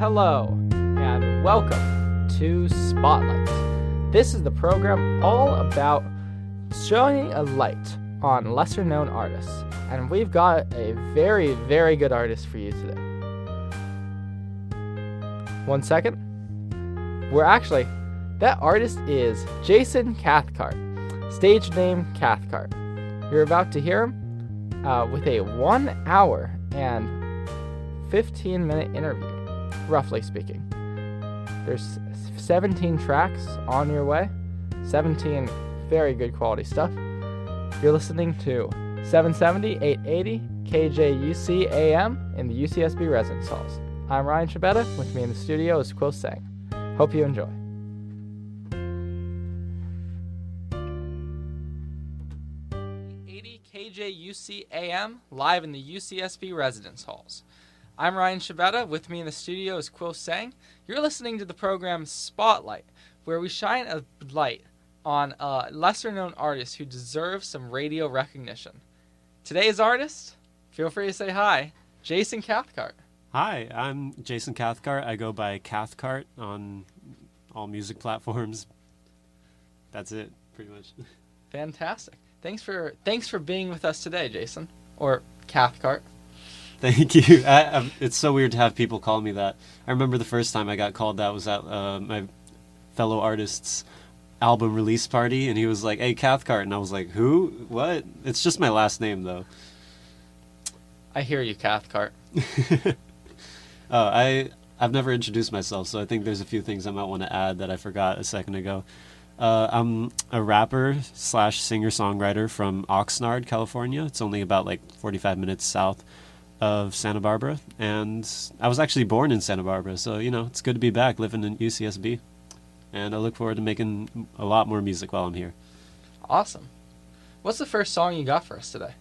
hello, and welcome to Spotlight. This is the program all about shining a light on lesser-known artists, and we've got a very, very good artist for you today. 1 second. That artist is Jason Cathcart, stage name Cathcart. You're about to hear him with a 1 hour and 15-minute interview, roughly speaking. There's 17 tracks on your way, 17 very good quality stuff. You're listening to 770, 880, KJUC AM in the UCSB residence halls. I'm Ryan Scibetta. With me in the studio is Quill. Hope you enjoy. KJUC AM live in the UCSB residence halls. I'm Ryan Scibetta. With me in the studio is Quill. You're listening to the program Spotlight, where we shine a light on a lesser-known artist who deserves some radio recognition. Today's artist, feel free to say hi, Jason Cathcart. Hi, I'm Jason Cathcart. I go by Cathcart on all music platforms. That's it, pretty much. Fantastic. Thanks for being with us today, Jason, or Cathcart. Thank you. It's so weird to have people call me that. I remember the first time I got called that was at my fellow artist's album release party, and he was like, "Hey, Cathcart," and I was like, "Who? What?" It's just my last name, though. I hear you, Cathcart. I've never introduced myself, so I think there's a few things I might want to add that I forgot a second ago. I'm a rapper / singer-songwriter from Oxnard, California. It's only about 45 minutes south of Santa Barbara, and I was actually born in Santa Barbara, so it's good to be back living in UCSB, and I look forward to making a lot more music while I'm here. Awesome. What's the first song you got for us today?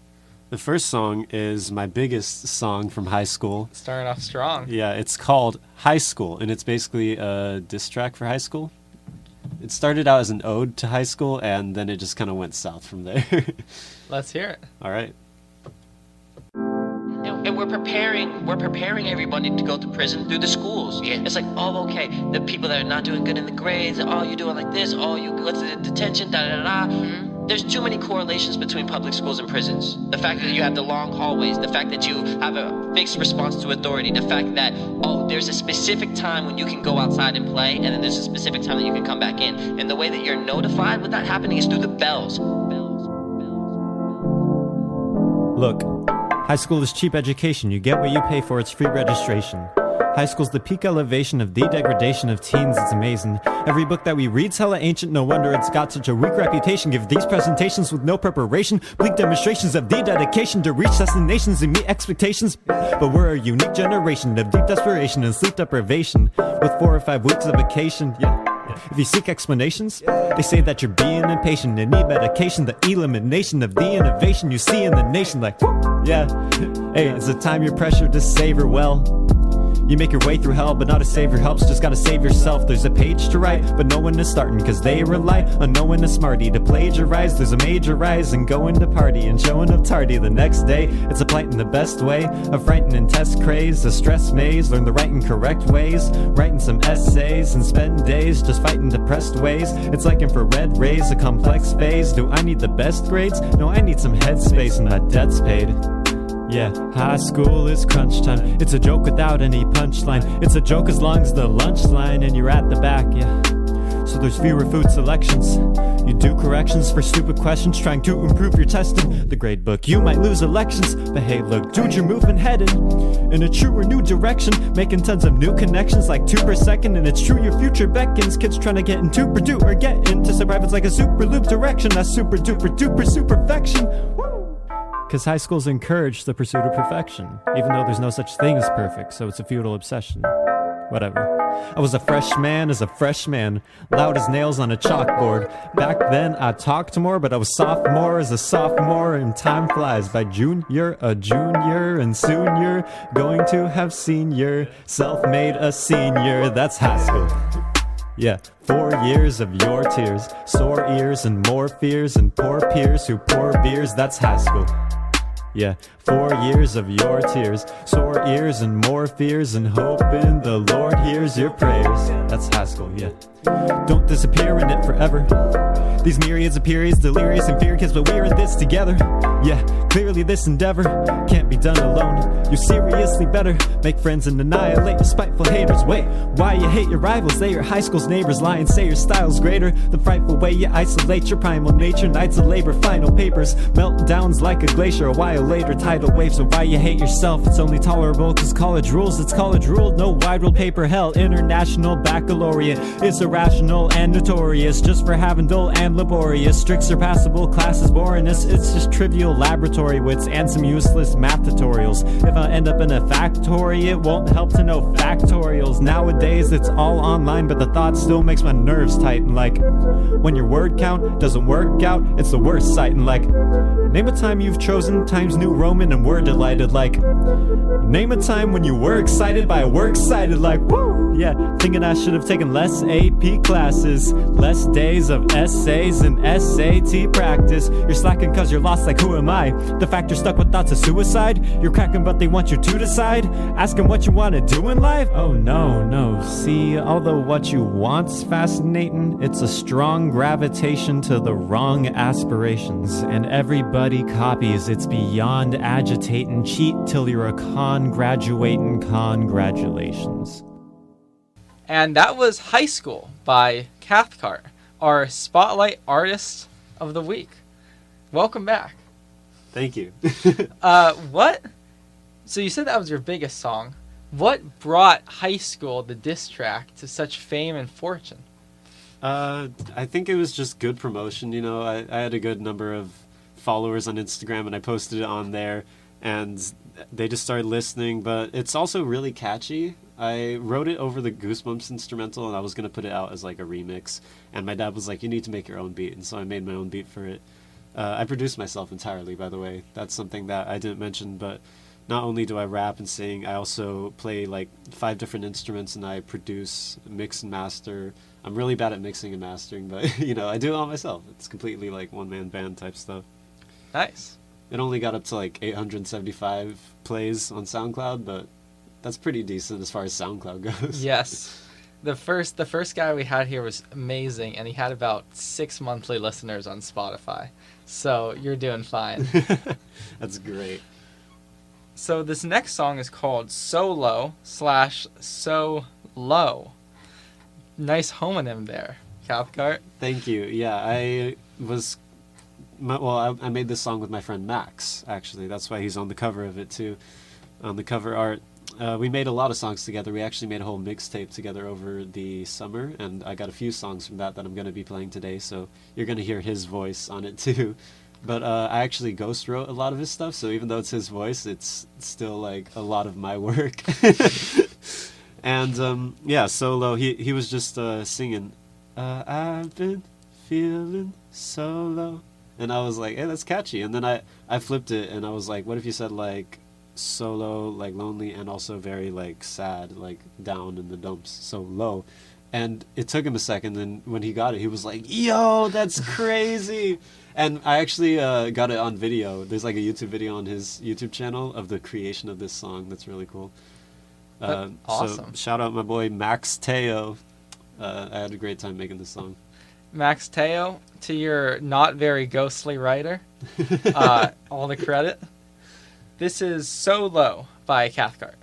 The first song is my biggest song from high school. Starting off strong. Yeah, it's called High School, and it's basically a diss track for high school. It started out as an ode to high school, and then it just kind of went south from there. Let's hear it. All right. And we're preparing everybody to go to prison through the schools. Yeah. It's like, oh, okay, the people that are not doing good in the grades, oh, you're doing like this, oh, you go to the detention, da-da-da-da. Mm-hmm. There's too many correlations between public schools and prisons. The fact that you have the long hallways, the fact that you have a fixed response to authority, the fact that, oh, there's a specific time when you can go outside and play, and then there's a specific time that you can come back in. And the way that you're notified with that happening is through the bells. Look, high school is cheap education. You get what you pay for. It's free registration. High school's the peak elevation of the degradation of teens. It's amazing. Every book that we read's hella ancient. No wonder it's got such a weak reputation. Give these presentations with no preparation. Bleak demonstrations of the dedication to reach destinations and meet expectations. But we're a unique generation of deep desperation and sleep deprivation. With 4 or 5 weeks of vacation. Yeah. If you seek explanations, they say that you're being impatient and need medication. The elimination of the innovation you see in the nation. Like, yeah. Hey, it's a time you're pressured to savor well. You make your way through hell, but not a savior helps, just gotta save yourself. There's a page to write, but no one is starting, cause they rely on no one is smarty to plagiarize. There's a major rise in going to party and showing up tardy the next day. It's a plight in the best way of frightening test craze, a stress maze. Learn the right and correct ways, writing some essays and spend days just fighting depressed ways. It's like infrared rays, a complex phase. Do I need the best grades? No, I need some headspace and my debt's paid. Yeah, high school is crunch time. It's a joke without any punchline. It's a joke as long as the lunch line and you're at the back, yeah. So there's fewer food selections. You do corrections for stupid questions, trying to improve your testing. The grade book, you might lose elections. But hey, look, dude, you're moving headed in a true or new direction, making tons of new connections like 2 per second. And it's true, your future beckons. Kids trying to get into Purdue or get into survive. It's like a super loop direction. That's super duper duper superfection. Woo! Because high schools encourage the pursuit of perfection, even though there's no such thing as perfect, so it's a futile obsession. Whatever. I was a freshman as a freshman, loud as nails on a chalkboard. Back then I talked more, but I was sophomore as a sophomore, and time flies by junior, a junior, and soon you're going to have senior, self-made a senior. That's high school. Yeah, 4 years of your tears, sore ears and more fears, and poor peers who pour beers. That's high school. Yeah, 4 years of your tears, sore ears and more fears, and hoping the Lord hears your prayers. That's high school, yeah. Don't disappear in it forever. These myriads of periods, delirious and fear kids, but we're in this together. Yeah, clearly this endeavor can't be done alone. You're seriously better. Make friends and annihilate your spiteful haters. Wait, why you hate your rivals? They your high school's neighbors. Lie and say your style's greater. The frightful way you isolate your primal nature. Nights of labor, final papers, meltdowns like a glacier. A while later, tidal waves. So why you hate yourself? It's only tolerable cause college rules. It's college ruled, no wide world paper. Hell, international baccalaureate. It's irrational and notorious just for having dull and laborious. Strict surpassable classes boringness. It's just trivial laboratory wits and some useless math tutorials. If I end up in a factory, it won't help to know factorials. Nowadays it's all online, but the thought still makes my nerves tighten. Like, when your word count doesn't work out, it's the worst sight. And like, name a time you've chosen Times New Roman and were delighted. Like, name a time when you were excited by a works cited. Like, woo, yeah, thinking I should have taken less AP classes, less days of essays and SAT practice. You're slacking cause you're lost, like who am I? The fact you're stuck with thoughts of suicide. You're cracking but they want you to decide. Asking what you want to do in life? Oh no. See, although what you want's fascinating, it's a strong gravitation to the wrong aspirations. And everybody copies, it's beyond agitating. Cheat till you're a con-graduating. Congratulations. And that was High School by Cathcart, our Spotlight Artist of the Week. Welcome back. Thank you. What? So you said that was your biggest song. What brought High School, the diss track, to such fame and fortune? I think it was just good promotion. You know, I had a good number of followers on Instagram, and I posted it on there, and they just started listening. But it's also really catchy. I wrote it over the Goosebumps instrumental, and I was going to put it out as like a remix. And my dad was like, you need to make your own beat. And so I made my own beat for it. I produced myself entirely, by the way. That's something that I didn't mention, but not only do I rap and sing, I also play like 5 different instruments, and I produce, mix, and master. I'm really bad at mixing and mastering, but you know, I do it all myself. It's completely like one-man band type stuff. Nice. It only got up to like 875 plays on SoundCloud, but that's pretty decent as far as SoundCloud goes. Yes. The first guy we had here was amazing, and he had about 6 monthly listeners on Spotify. So you're doing fine. That's great. So this next song is called Solo/So Low. Nice homonym there, Cathcart. Thank you. Yeah, I made this song with my friend Max, actually. That's why he's on the cover of it, too. On the cover art. We made a lot of songs together. We actually made a whole mixtape together over the summer, and I got a few songs from that I'm going to be playing today, so you're going to hear his voice on it, too. But I actually ghost wrote a lot of his stuff, so even though it's his voice, it's still like a lot of my work. And yeah, Solo, he was just singing, I've been feeling so low. And I was like, hey, that's catchy. And then I flipped it, and I was like, what if you said like solo, like lonely, and also very like sad, like down in the dumps, so low. And it took him a second, and when he got it, he was like, yo, that's crazy. And I actually got it on video. There's like a YouTube video on his YouTube channel of the creation of this song. That's really cool. Awesome. So shout out my boy Max Teo. I had a great time making this song. Max Teo, to your not very ghostly writer, all the credit. This is Solo by Cathcart.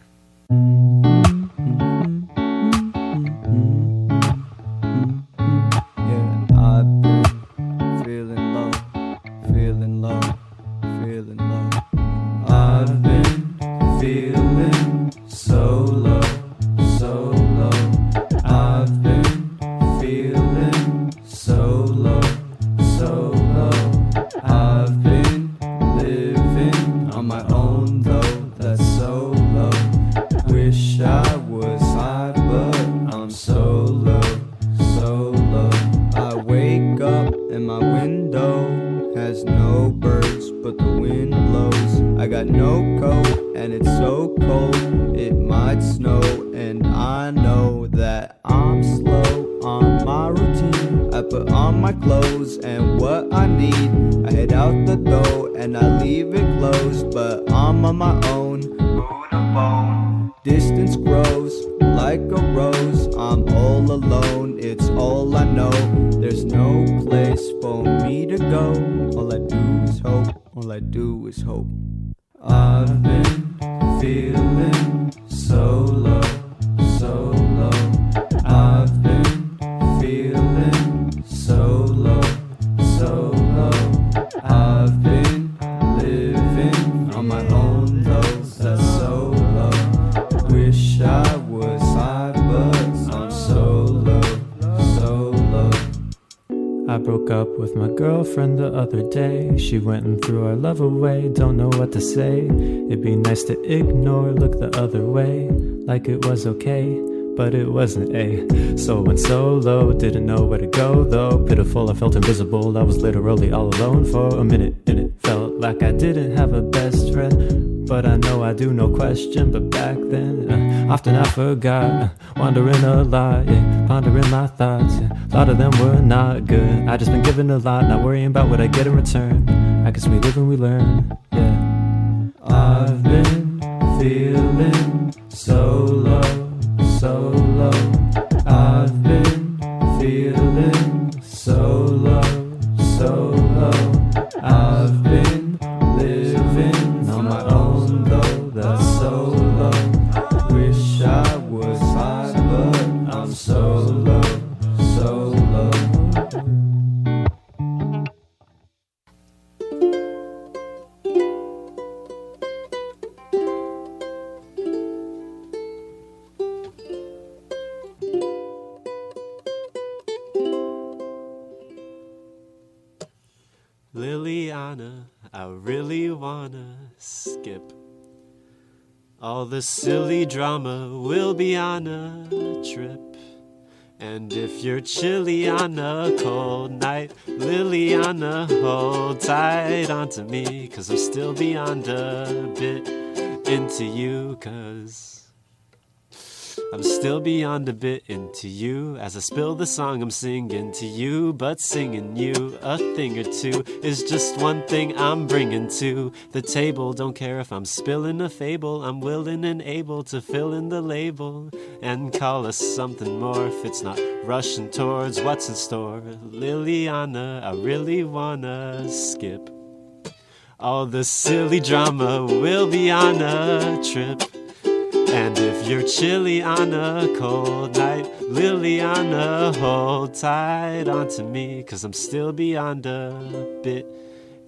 put on my clothes and what I need. I head out the door and I leave it closed, but I'm on my own. Distance grows like a rose. I'm all alone, it's all I know. There's no place for me to go. All I do is hope, all I do is hope. I've been feeling so low, so low. I've been feeling so low, so low. I've been living on my own though, that's so low. Wish I was high, but I'm so low, so low. I broke up with my girlfriend the other day. She went and threw our love away. Don't know what to say. It'd be nice to ignore, look the other way, like it was okay, but it wasn't. So went solo, didn't know where to go though. Pitiful, I felt invisible. I was literally all alone for a minute, and it felt like I didn't have a best friend. But I know I do, no question. But back then, often I forgot, wandering a lot, pondering my thoughts. A lot of them were not good. I just been given a lot, not worrying about what I get in return. I guess we live and we learn, yeah. I've been feeling so low, so low. I've been feeling so low, so low. I've been living on my own though, that's so low. Wish I was high, but I'm so low, so low. Liliana, I really wanna skip all the silly drama. We'll be on a trip. And if you're chilly on a cold night, Liliana, hold tight onto me, 'cause I'm still beyond a bit into you, 'cause I'm still beyond a bit into you. As I spill the song I'm singing to you, but singing you a thing or two is just one thing I'm bringing to the table. Don't care if I'm spilling a fable, I'm willing and able to fill in the label and call us something more if it's not rushing towards what's in store. Liliana, I really wanna skip all the silly drama. We'll be on a trip. And if you're chilly on a cold night, Liliana, hold tight onto me, 'cause I'm still beyond a bit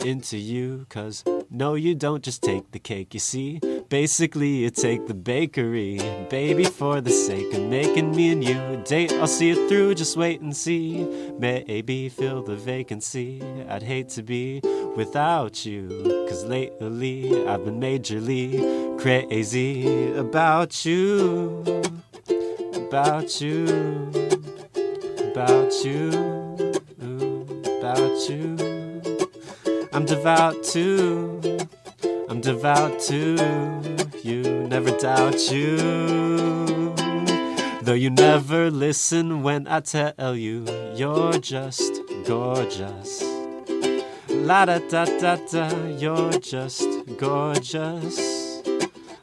into you. 'Cause no, you don't just take the cake, you see. Basically, you take the bakery, baby, for the sake of making me and you a date. I'll see it through, just wait and see. Maybe fill the vacancy. I'd hate to be without you, 'cause lately I've been majorly crazy about you, about you, about you, about you. I'm devout to you, never doubt you. Though you never listen when I tell you you're just gorgeous. La da da da da, you're just gorgeous.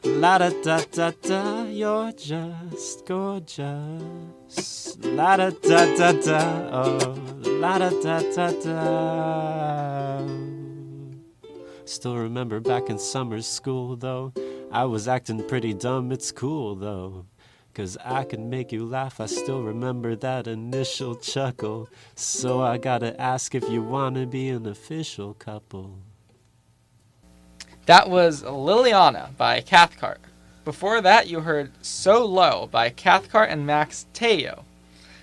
La da da da da, you're just gorgeous. La da da da da, oh, la da da da da. Still remember back in summer school though, I was acting pretty dumb. It's cool though, 'cause I can make you laugh. I still remember that initial chuckle. So I gotta ask if you wanna be an official couple. That was Liliana by Cathcart. Before that, you heard So Low by Cathcart and Max Teo.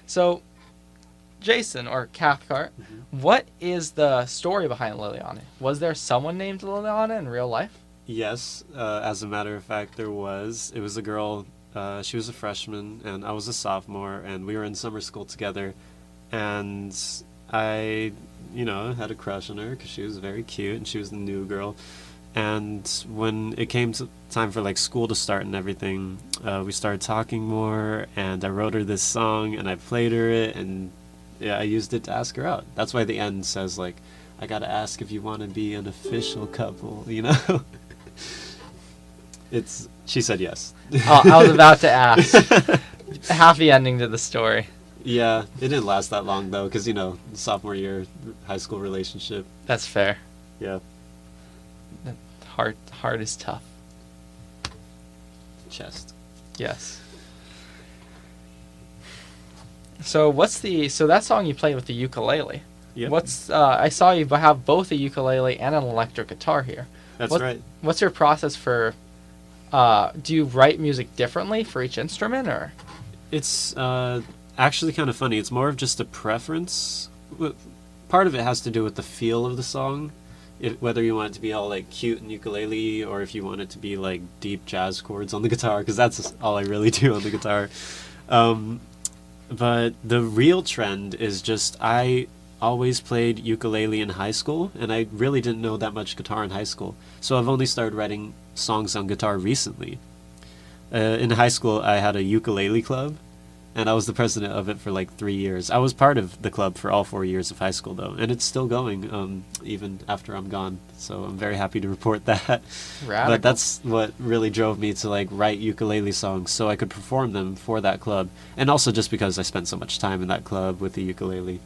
So, Jason, or Cathcart, what is the story behind Liliana? Was there someone named Liliana in real life? Yes, as a matter of fact, there was. It was a girl. She was a freshman, and I was a sophomore, and we were in summer school together. And I, had a crush on her because she was very cute, and she was the new girl. And when it came to time for school to start and everything, we started talking more, and I wrote her this song and I played her it, and yeah, I used it to ask her out. That's why the end says, like, I gotta ask if you want to be an official couple, you know? She said yes. Oh, I was about to ask. Happy ending to the story. Yeah, it didn't last that long, though, because, sophomore year high school relationship. That's fair. Yeah. Heart is tough. Chest. Yes. So that song you played with the ukulele. Yep. I saw you have both a ukulele and an electric guitar here. That's right. What's your process for, do you write music differently for each instrument, or? It's actually kind of funny. It's more of just a preference. Part of it has to do with the feel of the song. Whether you want it to be all like cute and ukulele, or if you want it to be like deep jazz chords on the guitar, because that's all I really do on the guitar. But the real trend is just I always played ukulele in high school, and I really didn't know that much guitar in high school. So I've only started writing songs on guitar recently. In high school, I had a ukulele club, and I was the president of it for like 3 years. I was part of the club for all 4 years of high school, though, and it's still going even after I'm gone. So I'm very happy to report that. Radical. But that's what really drove me to like write ukulele songs so I could perform them for that club, and also just because I spent so much time in that club with the ukulele.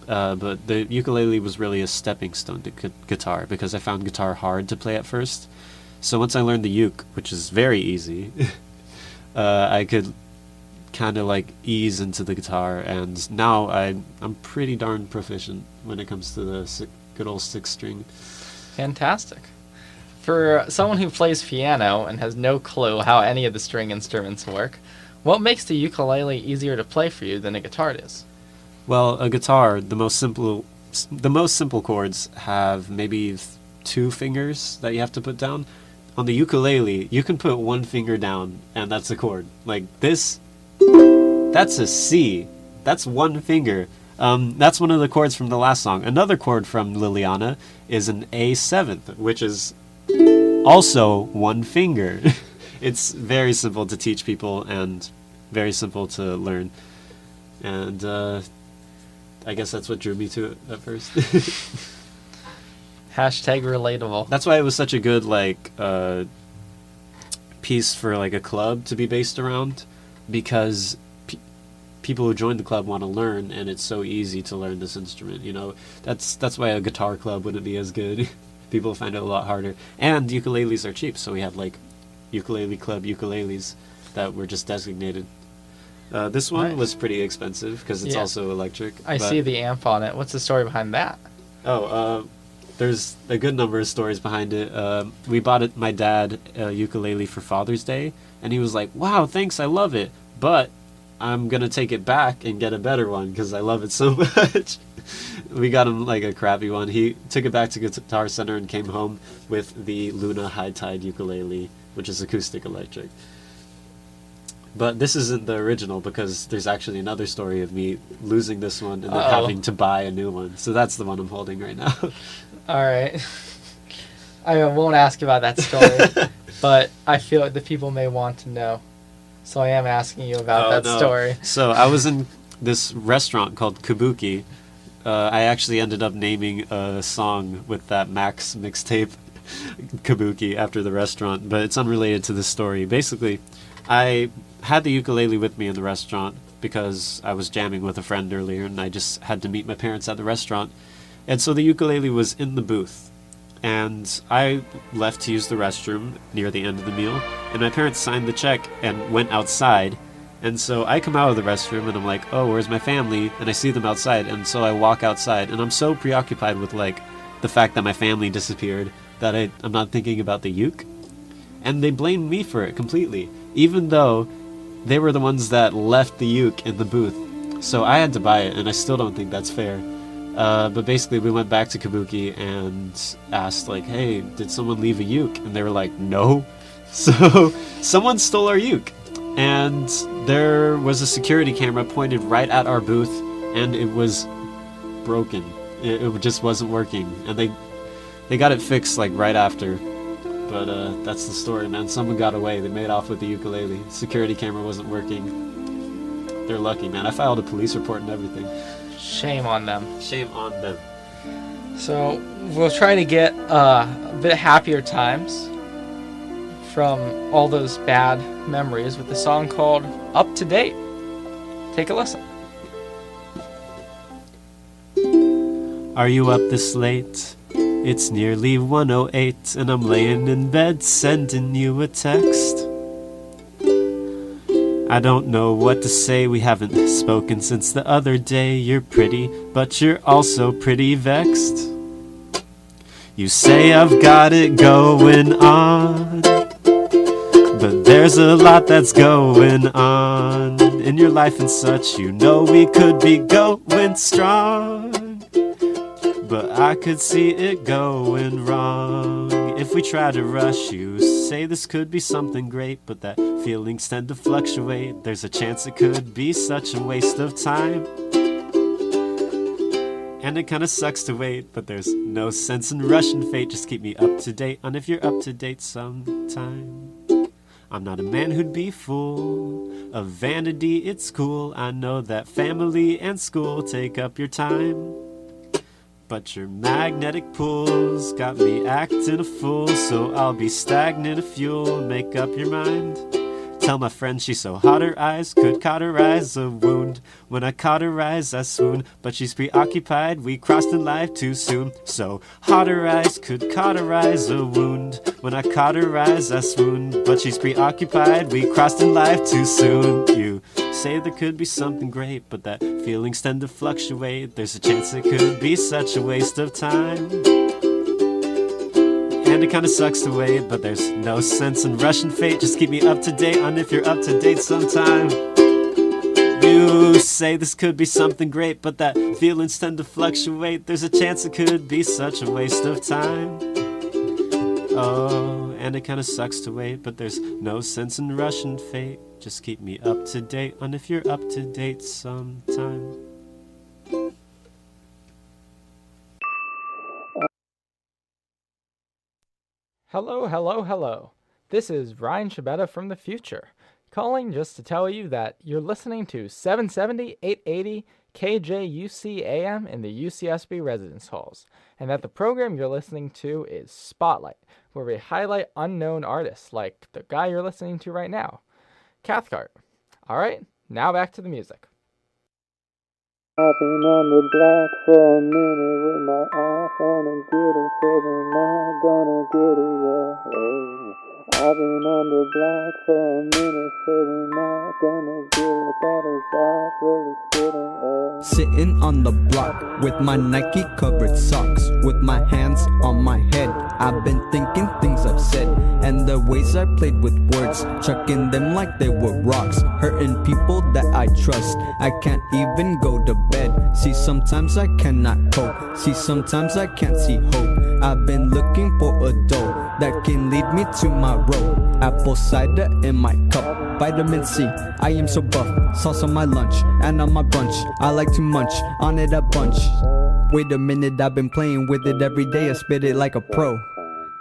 But the ukulele was really a stepping stone to guitar, because I found guitar hard to play at first. So once I learned the uke, which is very easy, I could kind of like ease into the guitar, and now I'm pretty darn proficient when it comes to the good old 6-string. Fantastic. For someone who plays piano and has no clue how any of the string instruments work, what makes the ukulele easier to play for you than a guitar is? Well, a guitar, the most simple chords have maybe 2 fingers that you have to put down. On the ukulele, you can put 1 finger down, and that's a chord. Like this, that's a C. That's 1 finger. That's one of the chords from the last song. Another chord from Liliana is an A7, which is also 1 finger. It's very simple to teach people and very simple to learn. And I guess that's what drew me to it at first. Hashtag relatable. That's why it was such a good piece for like a club to be based around, because people who join the club want to learn, and it's so easy to learn this instrument. That's why a guitar club wouldn't be as good. People find it a lot harder, and ukuleles are cheap, so we have like ukulele club ukuleles that were just designated. This one was pretty expensive because it's also electric. I see the amp on it. What's the story behind that? There's a good number of stories behind it. We bought my dad a ukulele for Father's Day, and he was like, "Wow, thanks, I love it, but I'm gonna take it back and get a better one because I love it so much." We got him like a crappy one. He took it back to Guitar Center and came home with the Luna High Tide ukulele, which is acoustic electric. But this isn't the original, because there's actually another story of me losing this one and then having to buy a new one. So that's the one I'm holding right now. All right. I won't ask about that story, but I feel like the people may want to know. So I am asking you about that story. So I was in this restaurant called Kabuki. I actually ended up naming a song with that Max mixtape, Kabuki, after the restaurant, but it's unrelated to this story. Basically, I had the ukulele with me in the restaurant because I was jamming with a friend earlier, and I just had to meet my parents at the restaurant. And so the ukulele was in the booth, and I left to use the restroom near the end of the meal, and my parents signed the check and went outside. And so I come out of the restroom, and I'm like, oh, where's my family? And I see them outside, and so I walk outside, and I'm so preoccupied with like the fact that my family disappeared that I'm not thinking about the uke. And they blamed me for it completely, even though they were the ones that left the uke in the booth. So I had to buy it, and I still don't think that's fair. But basically, we went back to Kabuki and asked, like, hey, did someone leave a uke? And they were like, no. So someone stole our uke. And there was a security camera pointed right at our booth, and it was broken. It just wasn't working. And they got it fixed, like, right after. But that's the story, man. Someone got away. They made off with the ukulele. Security camera wasn't working. They're lucky, man. I filed a police report and everything. Shame on them. Shame on them. So we'll try to get a bit happier times from all those bad memories with a song called Up to Date. Take a listen. Are you up this late? It's nearly 1:08 and I'm laying in bed sending you a text. I don't know what to say, we haven't spoken since the other day. You're pretty, but you're also pretty vexed. You say I've got it going on, but there's a lot that's going on in your life and such. You know we could be going strong, but I could see it going wrong if we try to rush. You say this could be something great, but that feelings tend to fluctuate. There's a chance it could be such a waste of time, and it kinda sucks to wait, but there's no sense in rushing fate. Just keep me up to date on if you're up to date sometime. I'm not a man who'd be full of vanity, it's cool. I know that family and school take up your time, but your magnetic pull's got me acting a fool. So I'll be stagnant if you'll make up your mind. Tell my friend she's so hot her eyes could cauterize a wound. When I cauterize I swoon, but she's preoccupied, we crossed in life too soon. So hot her eyes could cauterize a wound. When I cauterize I swoon, but she's preoccupied, we crossed in life too soon. You say there could be something great, but that feelings tend to fluctuate. There's a chance it could be such a waste of time, and it kinda sucks to wait, but there's no sense in rushing fate. Just keep me up to date on if you're up to date sometime. You say this could be something great, but that feelings tend to fluctuate. There's a chance it could be such a waste of time. Oh, and it kinda sucks to wait, but there's no sense in rushing fate. Just keep me up to date on if you're up to date sometime. Hello, hello, hello. This is Ryan Scibetta from the future, calling just to tell you that you're listening to 770, 880 KJUC AM in the UCSB residence halls, and that the program you're listening to is Spotlight, where we highlight unknown artists like the guy you're listening to right now, Cathcart. All right, now back to the music. I've been on the block for a minute with my iPhone and getting feeling not gonna get it, yeah. I've been on the block for a minute, feeling not gonna get it. That is life really spitting, yeah. Sitting on the block with my Nike covered socks, with my hands on my head. I've been thinking things I've said, and the ways I played with words, chucking them like they were rocks, hurting people that I trust. I can't even go to bed. See, sometimes I cannot cope. See, sometimes I can't see hope. I've been looking for a dough that can lead me to my road. Apple cider in my cup, vitamin C, I am so buff. Sauce on my lunch and on my brunch, I like to munch on it a bunch. Wait a minute, I've been playing with it every day. I spit it like a pro.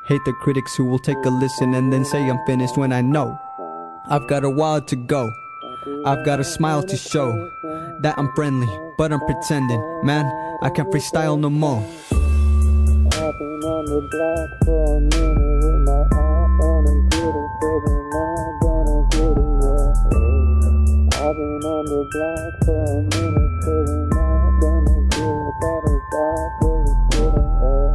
Hate the critics who will take a listen and then say I'm finished when I know I've got a while to go. I've got a smile to show that I'm friendly, but I'm pretending. Man, I can't freestyle no more. I've been on the block for a minute with my iPhone and getting feeling not gonna get it, yeah. I've been on the block for a minute, feeling not gonna get it. That is life really spitting, yeah.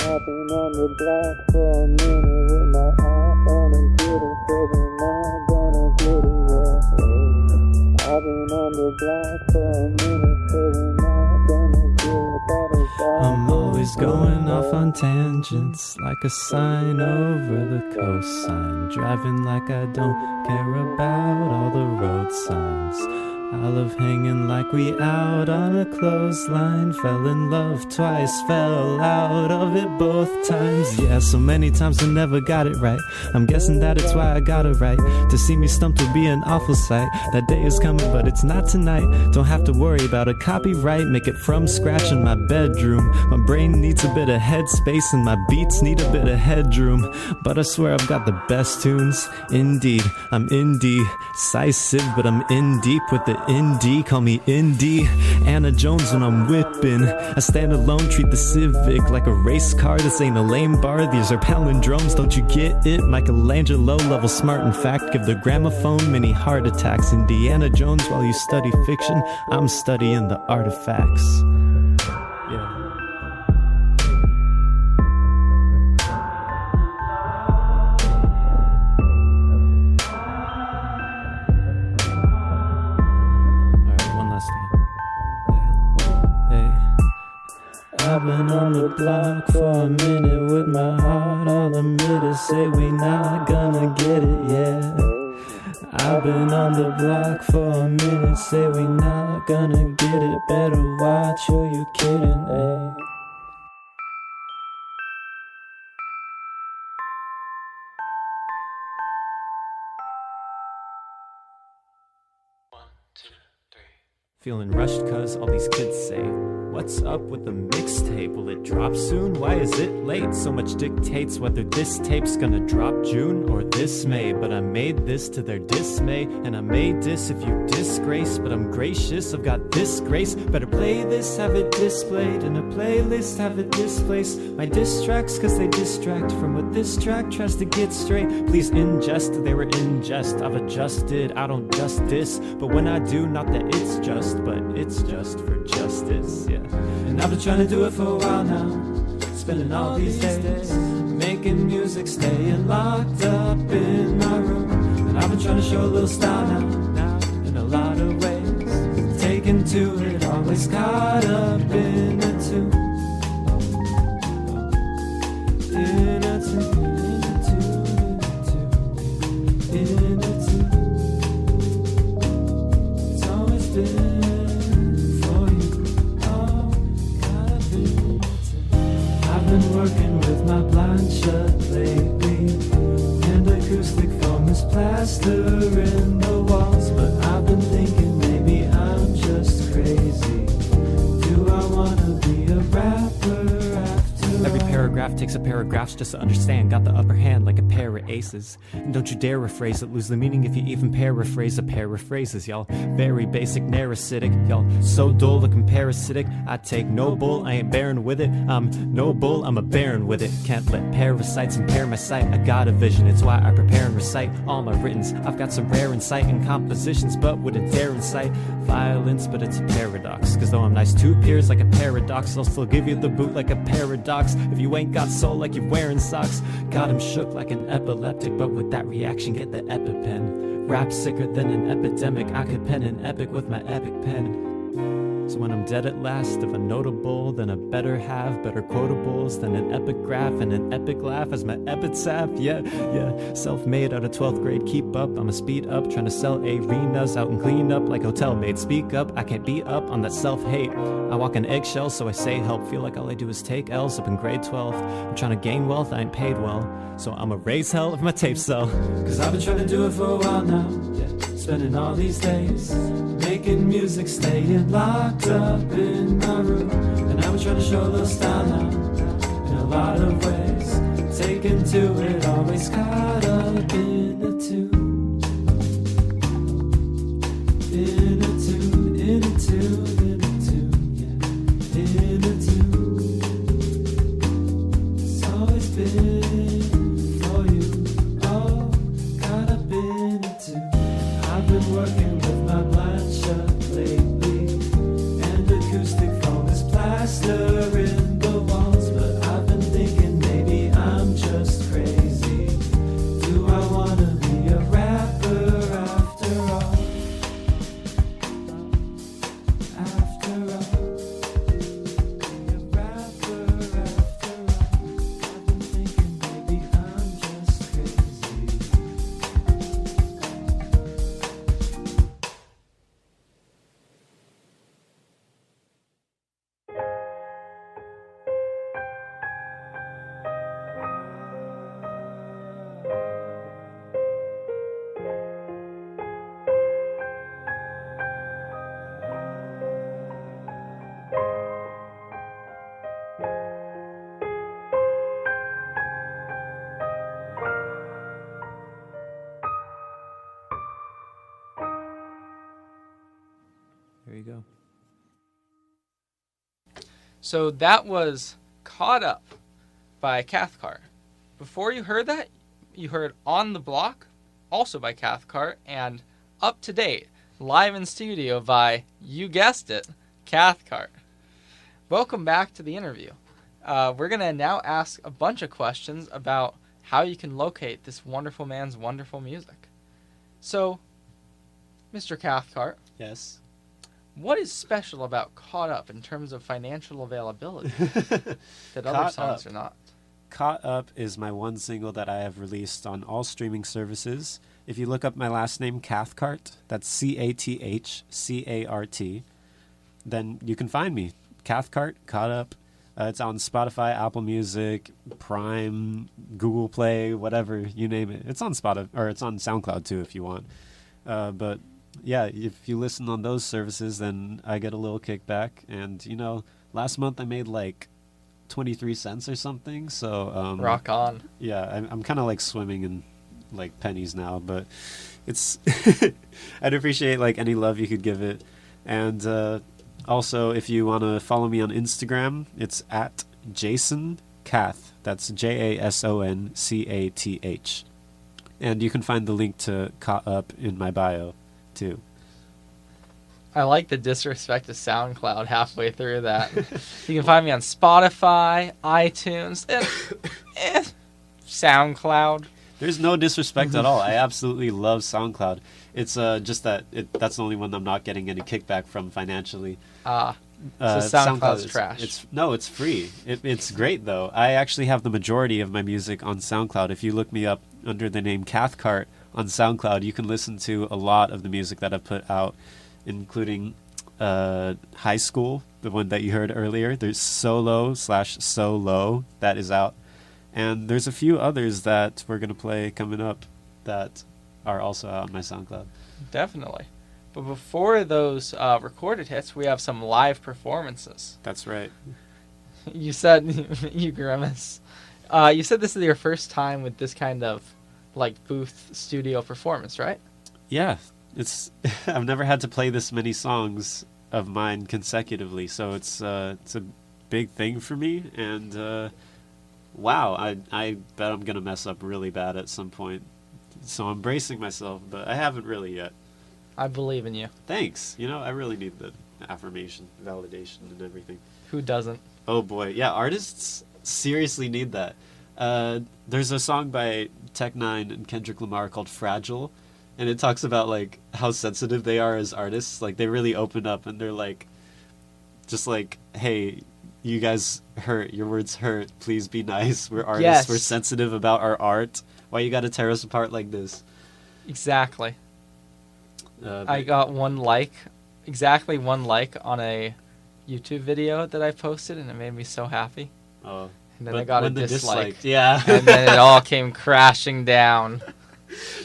I've been on the block for a minute with my iPhone and getting feeling not gonna get it, yeah. I've been on the block for a minute, feeling not gonna get it. That is life. I'm always going off on tangents, like a sign over the coastline. Driving like I don't care about all the road signs. I love hanging like we out on a clothesline. Fell in love twice, fell out of it both times. Yeah, so many times I never got it right. I'm guessing that it's why I got it right. To see me stumped will be an awful sight. That day is coming, but it's not tonight. Don't have to worry about a copyright. Make it from scratch in my bedroom. My brain needs a bit of headspace and my beats need a bit of headroom. But I swear I've got the best tunes. Indeed, I'm indecisive, but I'm in deep with the indie, call me indie. Anna Jones when I'm whipping. I stand alone, treat the Civic like a race car. This ain't a lame bar, these are palindromes, don't you get it? Michelangelo level smart, in fact, give the gramophone many heart attacks. Indiana Jones while you study fiction, I'm studying the artifacts. Yeah. I've been on the block for a minute with my heart all admitted. Say we not gonna get it, yeah. I've been on the block for a minute. Say we not gonna get it. Better watch, or you kidding, eh? Feeling rushed cause all these kids say, what's up with the mixtape? Will it drop soon? Why is it late? So much dictates whether this tape's gonna drop June or this May. But I made this to their dismay, and I made this if you disgrace. But I'm gracious, I've got this grace. Better play this, have it displayed in a playlist, have it displaced. My diss tracks cause they distract from what this track tries to get straight. Please ingest, they were in jest. I've adjusted, I don't just diss. But when I do, not that it's just, but it's just for justice, yeah. And I've been trying to do it for a while now, spending all these days making music, staying locked up in my room. And I've been trying to show a little style now, in a lot of ways. Taken to it, always caught up in a tune. In a tune, in a tune, in a tune. It's always been working with my blind shut lately, and acoustic foam is plastering the walls. But I've been thinking maybe I'm just crazy. Do I wanna be a rapper after Every all? paragraph takes a paragraphs just to understand. Got the upper hand like a pair of aces. And don't you dare rephrase it, lose the meaning if you even paraphrase a pair of phrases, y'all. Very basic, narracitic, y'all. So dull, looking parasitic. I take no bull, I ain't barren with it. I'm no bull, I'm a baron with it. Can't let parasites impair my sight. I got a vision, it's why I prepare and recite all my writtens. I've got some rare insight in compositions, but wouldn't dare incite violence. But it's a paradox, cause though I'm nice to peers like a paradox, I'll still give you the boot like a paradox. If you ain't got soul like you're wearing socks, got him shook like an epileptic. But with that reaction, get the EpiPen. Rap sicker than an epidemic, I could pen an epic with my epic pen. So when I'm dead at last, if a notable, then I better have better quotables than an epigraph and an epic laugh as my epitaph. Yeah, self-made out of 12th grade, keep up, I'ma speed up, trying to sell arenas out and clean up like hotel maids. Speak up, I can't be up on that self-hate. I walk on eggshells, so I say help, feel like all I do is take L's up in grade 12. I'm trying to gain wealth, I ain't paid well, so I'ma raise hell if my tapes sell. Cause I've been trying to do it for a while now, yeah. Spending all these days making music, staying locked up in my room. And I've been trying to show a little style now, in a lot of ways. Taken to it, always caught up in a tune. In a tune, in a tune, in a tune, yeah. In a tune. It's always been for you, oh, caught up in a tune. I've been working with my blind shut lately, and acoustic foam is plastering the walls. But I've been thinking maybe I'm just crazy. Do I wanna So that was Caught Up by Cathcart. Before you heard that, you heard On the Block, also by Cathcart, and Up to Date, live in studio by, you guessed it, Cathcart. Welcome back to the interview. We're going to now ask a bunch of questions about how you can locate this wonderful man's wonderful music. So, Mr. Cathcart. Yes. What is special about Caught Up in terms of financial availability that other songs are not? Caught Up is my one single that I have released on all streaming services. If you look up my last name, Cathcart, that's Cathcart, then you can find me. Cathcart, Caught Up. It's on Spotify, Apple Music, Prime, Google Play, whatever, you name it. It's on Spotify, or it's on SoundCloud too if you want. But yeah, if you listen on those services, then I get a little kickback. And, you know, last month I made like 23 cents or something. So Rock on. Yeah, I'm kind of like swimming in like pennies now, but it's I'd appreciate like any love you could give it. And also, if you want to follow me on Instagram, it's at Jason Cath. That's JASONCATH. And you can find the link to Caught Up in my bio too. I like the disrespect to SoundCloud halfway through that. You can find me on Spotify, iTunes, and SoundCloud. There's no disrespect at all. I absolutely love SoundCloud. It's just that that's the only one I'm not getting any kickback from financially. So SoundCloud's trash. It's free. It's great, though. I actually have the majority of my music on SoundCloud. If you look me up under the name Cathcart on SoundCloud, you can listen to a lot of the music that I've put out, including High School, the one that you heard earlier. There's Solo/Solo that is out. And there's a few others that we're going to play coming up that are also out on my SoundCloud. Definitely. But before those recorded hits, we have some live performances. That's right. You said, you grimace. You said this is your first time with this kind of like booth studio performance, right? Yeah. I've never had to play this many songs of mine consecutively, so it's a big thing for me. And wow, I bet I'm gonna mess up really bad at some point. So I'm bracing myself, but I haven't really yet. I believe in you. Thanks. You know, I really need the affirmation, validation, and everything. Who doesn't? Oh boy, yeah, artists seriously need that. There's a song by Tech9 and Kendrick Lamar called Fragile, and it talks about like how sensitive they are as artists. Like they really open up and they're like, just like, hey, you guys hurt, your words hurt, please be nice. We're artists, Yes. We're sensitive about our art. Why you gotta tear us apart like this? Exactly. I got exactly one like on a YouTube video that I posted, and it made me so happy. Oh, And then I got a dislike. Yeah. And then it all came crashing down.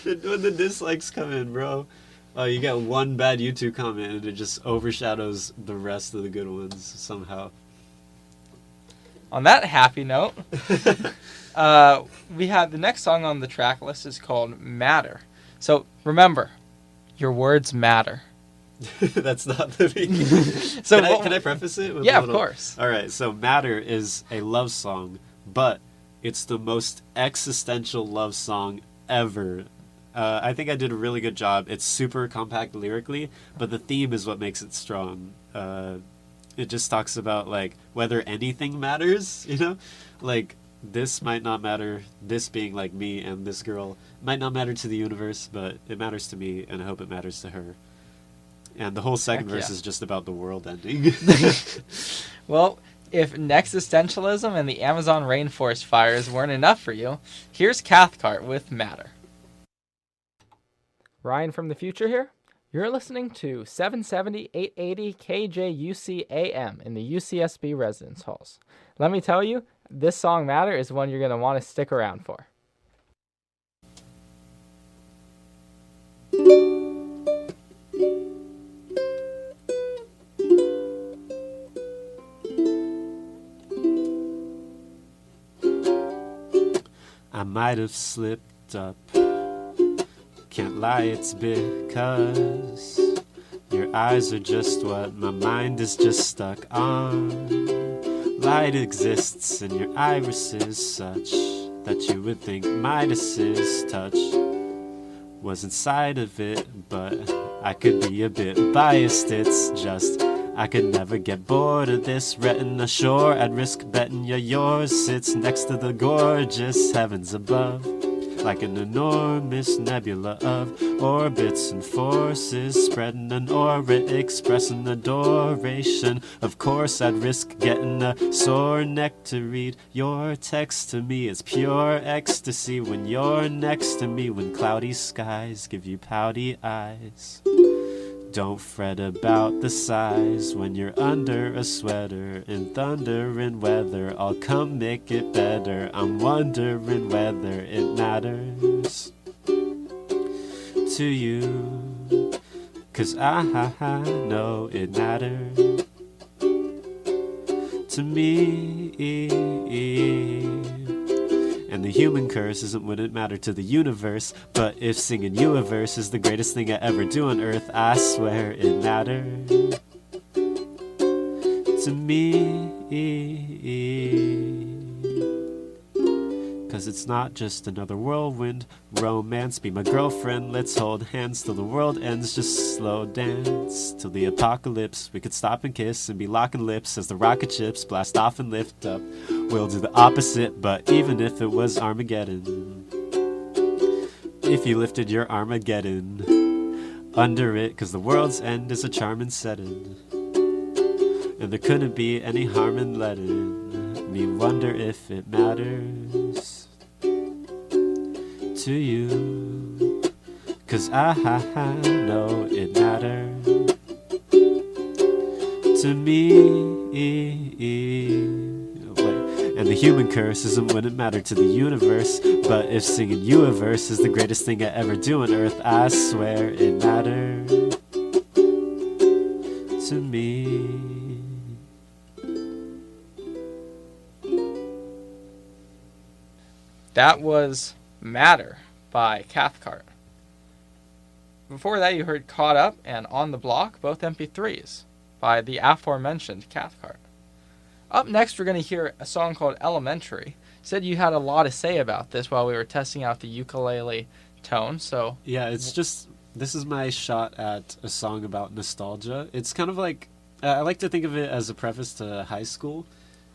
When the dislikes come in, bro, you get one bad YouTube comment and it just overshadows the rest of the good ones somehow. On that happy note, we have the next song on the track list is called Matter. So remember, your words matter. That's not the beginning. So can I preface it with yeah, a little... of course. All right, so Matter is a love song, but it's the most existential love song ever. I think I did a really good job. It's super compact lyrically, but the theme is what makes it strong. It just talks about like whether anything matters, you know? Like this might not matter, this being like me and this girl might not matter to the universe, but it matters to me and I hope it matters to her. And the whole second Heck verse yeah. is just about the world ending. Well, if existentialism and the Amazon rainforest fires weren't enough for you, here's Cathcart with Matter. Ryan from the future here. You're listening to 770, 880 KJUC AM in the UCSB residence halls. Let me tell you, this song Matter is one you're going to want to stick around for. I might have slipped up. Can't lie, it's because your eyes are just what my mind is just stuck on. light exists in your irises such that you would think Midas's touch was inside of it, but I could be a bit biased. It's just I could never get bored of this retina shore. I'd risk betting yours sits next to the gorgeous heavens above, like an enormous nebula of orbits and forces, spreading an aura, expressing adoration. Of course I'd risk getting a sore neck to read your text to me. It's pure ecstasy when you're next to me, when cloudy skies give you pouty eyes. Don't fret about the size when you're under a sweater in thunder and weather. I'll come make it better. I'm wondering whether it matters to you, 'cause I know it matters to me. And the human curse isn't what it mattered to the universe, but if singing you a verse is the greatest thing I ever do on earth, I swear it mattered to me. 'Cause it's not just another whirlwind romance. Be my girlfriend, let's hold hands till the world ends. Just slow dance till the apocalypse. We could stop and kiss and be locking lips as the rocket ships blast off and lift up. We'll do the opposite, but even if it was Armageddon, if you lifted your Armageddon under it, 'cause the world's end is a charming setting, and there couldn't be any harm in letting me wonder if it matters to you, 'cause I know it matters to me. And the human curse isn't what it mattered to the universe, but if singing you a verse is the greatest thing I ever do on earth, I swear it mattered to me. That was Matter by Cathcart. Before that, you heard Caught Up and On the Block, both MP3s, by the aforementioned Cathcart. Up next, we're going to hear a song called Elementary. Said you had a lot to say about this while we were testing out the ukulele tone, so... Yeah, it's just, this is my shot at a song about nostalgia. It's kind of like, I like to think of it as a preface to high school,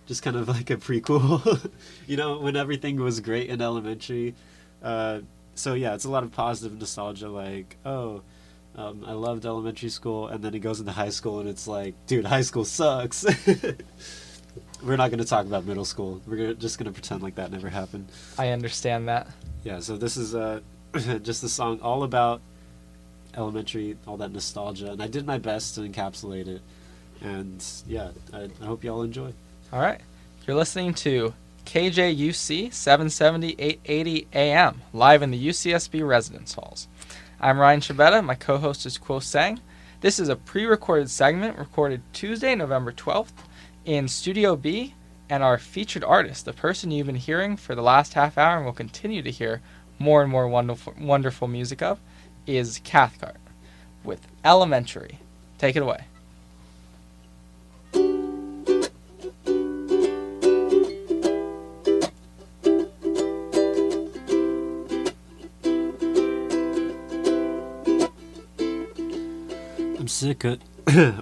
just kind of like a prequel, you know, when everything was great in elementary. So yeah, it's a lot of positive nostalgia, like, I loved elementary school, and then he goes into high school, and it's like, dude, high school sucks. We're not going to talk about middle school. We're just going to pretend like that never happened. I understand that. Yeah, so this is just a song all about elementary, all that nostalgia, and I did my best to encapsulate it. And yeah, I hope you all enjoy. All right. You're listening to KJUC 770 880 AM, live in the UCSB residence halls. I'm Ryan Scibetta. My co-host is Quill. This is a pre-recorded segment recorded Tuesday, November 12th in Studio B, and our featured artist, the person you've been hearing for the last half hour and will continue to hear more and more wonderful music of, is Cathcart with Elementary. Take it away. I'm sick of...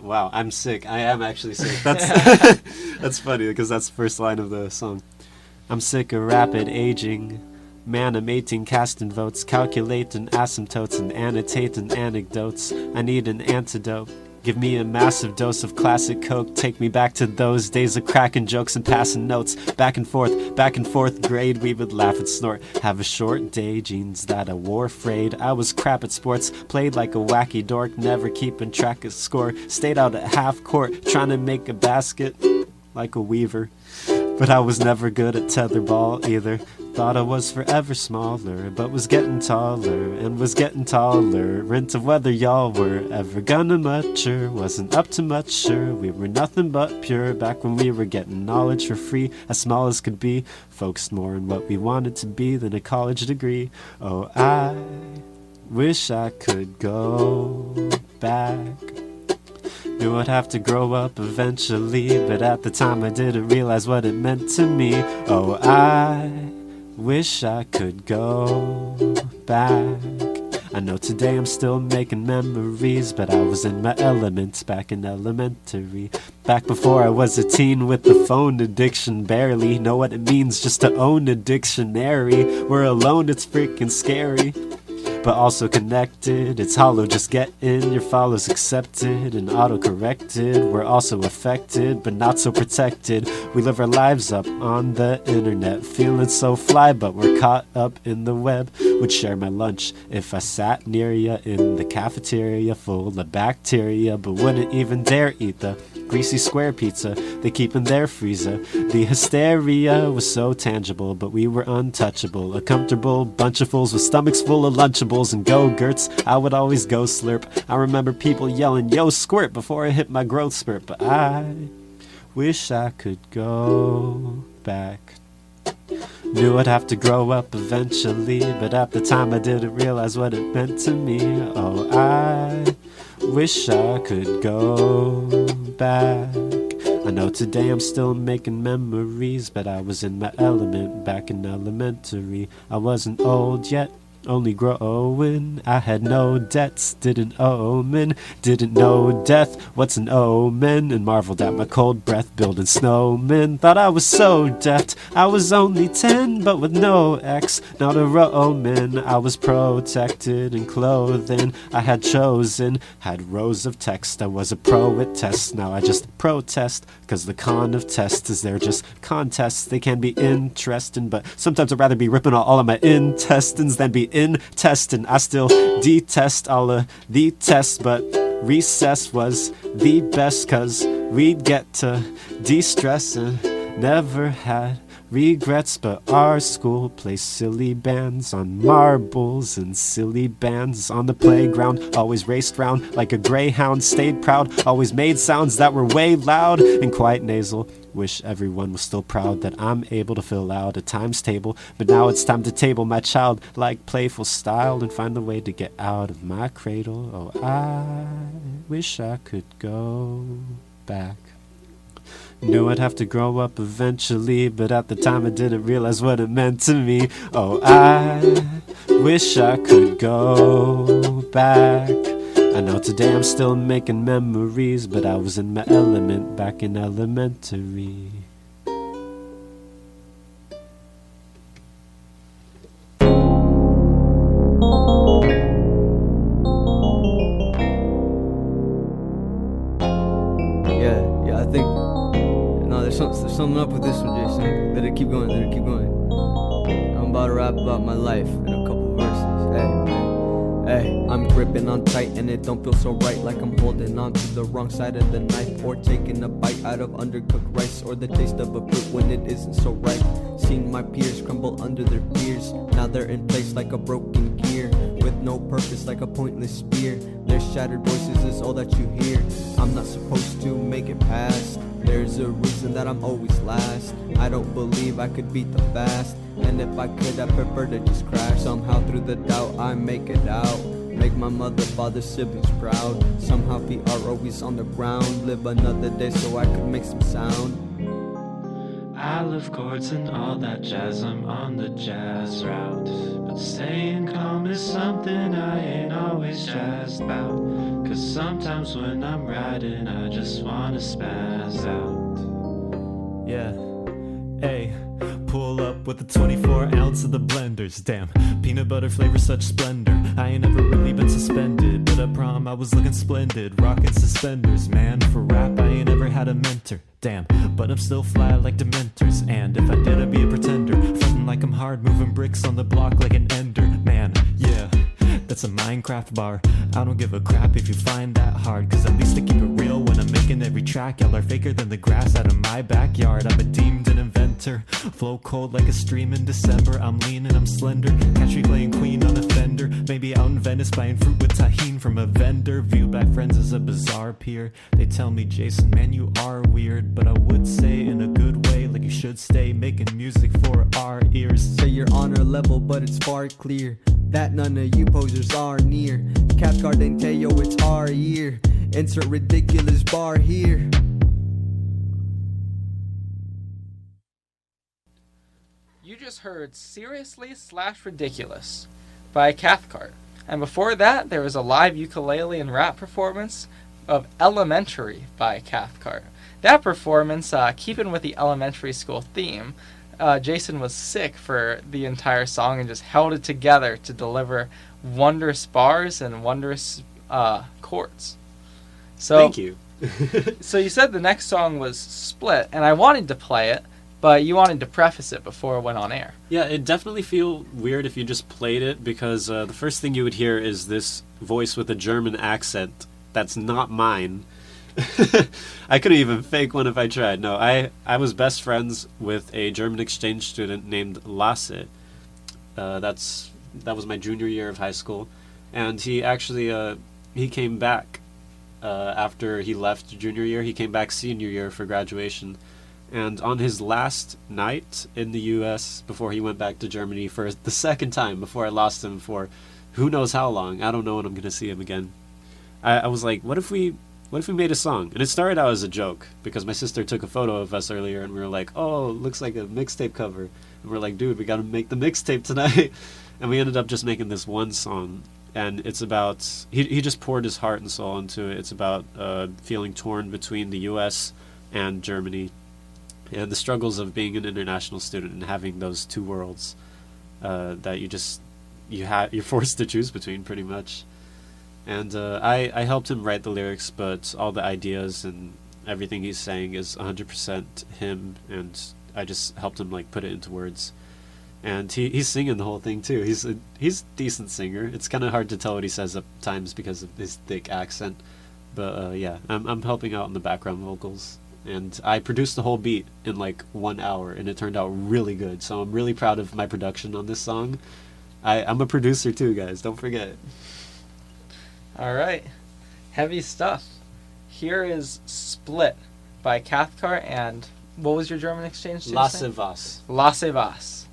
Wow, I'm sick. I am actually sick. That's that's funny because that's the first line of the song. I'm sick of rapid aging, manimating, casting votes, calculating asymptotes and annotating anecdotes. I need an antidote. Give me a massive dose of classic coke. Take me back to those days of cracking jokes and passing notes. Back and forth grade, we would laugh and snort. Have a short day, jeans that I wore frayed. I was crap at sports, played like a wacky dork, never keeping track of score. Stayed out at half court, trying to make a basket like a weaver. But I was never good at tetherball either. Thought I was forever smaller, but was getting taller and was getting taller. Into whether y'all were ever gonna mature, wasn't up to much, sure. We were nothing but pure back when we were getting knowledge for free, as small as could be. Focused more on what we wanted to be than a college degree. Oh, I wish I could go back. Knew I'd have to grow up eventually, but at the time I didn't realize what it meant to me. Oh, I wish I could go back. I know today I'm still making memories, but I was in my element back in elementary. Back before I was a teen with the phone addiction, barely know what it means just to own a dictionary. We're alone, it's freaking scary, but also connected. It's hollow, just get in. Your follows accepted and auto-corrected. We're also affected, but not so protected. We live our lives up on the internet, feeling so fly, but we're caught up in the web. Would share my lunch if I sat near ya in the cafeteria full of bacteria, but wouldn't even dare eat the greasy square pizza they keep in their freezer. The hysteria was so tangible, but we were untouchable. A comfortable bunch of fools with stomachs full of Lunchables and Go-Gurts. I would always go slurp. I remember people yelling, yo, squirt, before I hit my growth spurt. But I wish I could go back. Knew I'd have to grow up eventually, but at the time I didn't realize what it meant to me. Oh, I wish I could go back. I know today I'm still making memories, but I was in my element back in elementary. I wasn't old yet, only growing. I had no debts, didn't omen, didn't know death, what's an omen, and marveled at my cold breath building snowmen. Thought I was so deft, I was only 10, but with no ex, not a Roman. I was protected in clothing I had chosen, had rows of text. I was a pro at tests, now I just protest, cause the con of tests is they're just contests. They can be interesting, but sometimes I'd rather be ripping out all of my intestines than be in testing. I still detest all of the tests, but recess was the best, cause we'd get to de-stress and never had regrets. But our school plays silly bands on marbles and silly bands on the playground. Always raced round like a greyhound, stayed proud, always made sounds that were way loud and quite nasal. Wish everyone was still proud that I'm able to fill out a times table, but now it's time to table my childlike playful style and find the way to get out of my cradle. Oh, I wish I could go back. Knew I'd have to grow up eventually, but at the time I didn't realize what it meant to me. Oh, I wish I could go back. I know today I'm still making memories, but I was in my element back in elementary. Yeah, I think there's something up with this one, Jason. Let it keep going. I'm about to rap about my life in a couple verses. Hey, I'm gripping on tight and it don't feel so right, like I'm holding on to the wrong side of the knife, or taking a bite out of undercooked rice, or the taste of a fruit when it isn't so ripe. Seen my peers crumble under their fears, now they're in place like a broken gear, with no purpose like a pointless spear. Their shattered voices is all that you hear. I'm not supposed to make it past, there's a reason that I'm always last. I don't believe I could beat the fast, and if I could I'd prefer to just crash. Somehow through the doubt I make it out, make my mother, father, siblings proud. Somehow feet are always on the ground, live another day so I could make some sound. I love chords and all that jazz, I'm on the jazz route, but staying calm is something I ain't always jazzed about, cause sometimes when I'm riding I just wanna spaz out. Yeah, hey, pull up with the 24 ounce of the blenders. Damn, peanut butter flavor, such splendor. I ain't never really been suspended, but at prom I was looking splendid, rocking suspenders. Man, for rap I ain't ever had a mentor. Damn, but I'm still fly like Dementors, and if I did I'd be a pretender, frontin' like I'm hard, moving bricks on the block like an ender. Man, yeah, that's a Minecraft bar. I don't give a crap if you find that hard, cause at least I keep it real when I'm making every track. Y'all are faker than the grass out of my backyard. I'm a deemed an inventor, flow cold like a stream in December. I'm lean and I'm slender, catch me playing Queen on a Fender. Maybe out in Venice buying fruit with tahine from a vendor. Viewed by friends as a bizarre peer. They tell me, Jason, man, you are weird, but I would say in a good way, like you should should stay making music for our ears. Say you're on our level, but it's far clear that none of you posers are near. Cathcart and Teo, it's our year. Insert ridiculous bar here. You just heard Seriously/Ridiculous by Cathcart. And before that, there was a live ukulele and rap performance of Elementary by Cathcart. That performance, keeping with the elementary school theme, Jason was sick for the entire song and just held it together to deliver wondrous bars and wondrous chords. So, Thank you. So you said the next song was Split, and I wanted to play it, but you wanted to preface it before it went on air. Yeah, it'd definitely feel weird if you just played it, because the first thing you would hear is this voice with a German accent that's not mine. I couldn't even fake one if I tried. No, I was best friends with a German exchange student named Lasse. That was my junior year of high school, and he actually he came back after he left junior year. He came back senior year for graduation, and on his last night in the U.S. before he went back to Germany for the second time, before I lost him for who knows how long. I don't know when I'm gonna see him again. I was like, what if we made a song? And it started out as a joke, because my sister took a photo of us earlier, and we were like, oh, it looks like a mixtape cover. And we're like, dude, we gotta make the mixtape tonight. And we ended up just making this one song. And it's about, he just poured his heart and soul into it. It's about feeling torn between the U.S. and Germany, and the struggles of being an international student and having those two worlds that you're forced to choose between, pretty much. And I helped him write the lyrics, but all the ideas and everything he's saying is 100% him, and I just helped him like put it into words. And he's singing the whole thing too. He's a decent singer. It's kind of hard to tell what he says at times because of his thick accent, but yeah, I'm helping out in the background vocals. And I produced the whole beat in like 1 hour, and it turned out really good. So I'm really proud of my production on this song. I'm a producer too, guys. Don't forget. All right, heavy stuff. Here is Split by Cathcart, and what was your German exchange student Lasse name? was. Lasse was.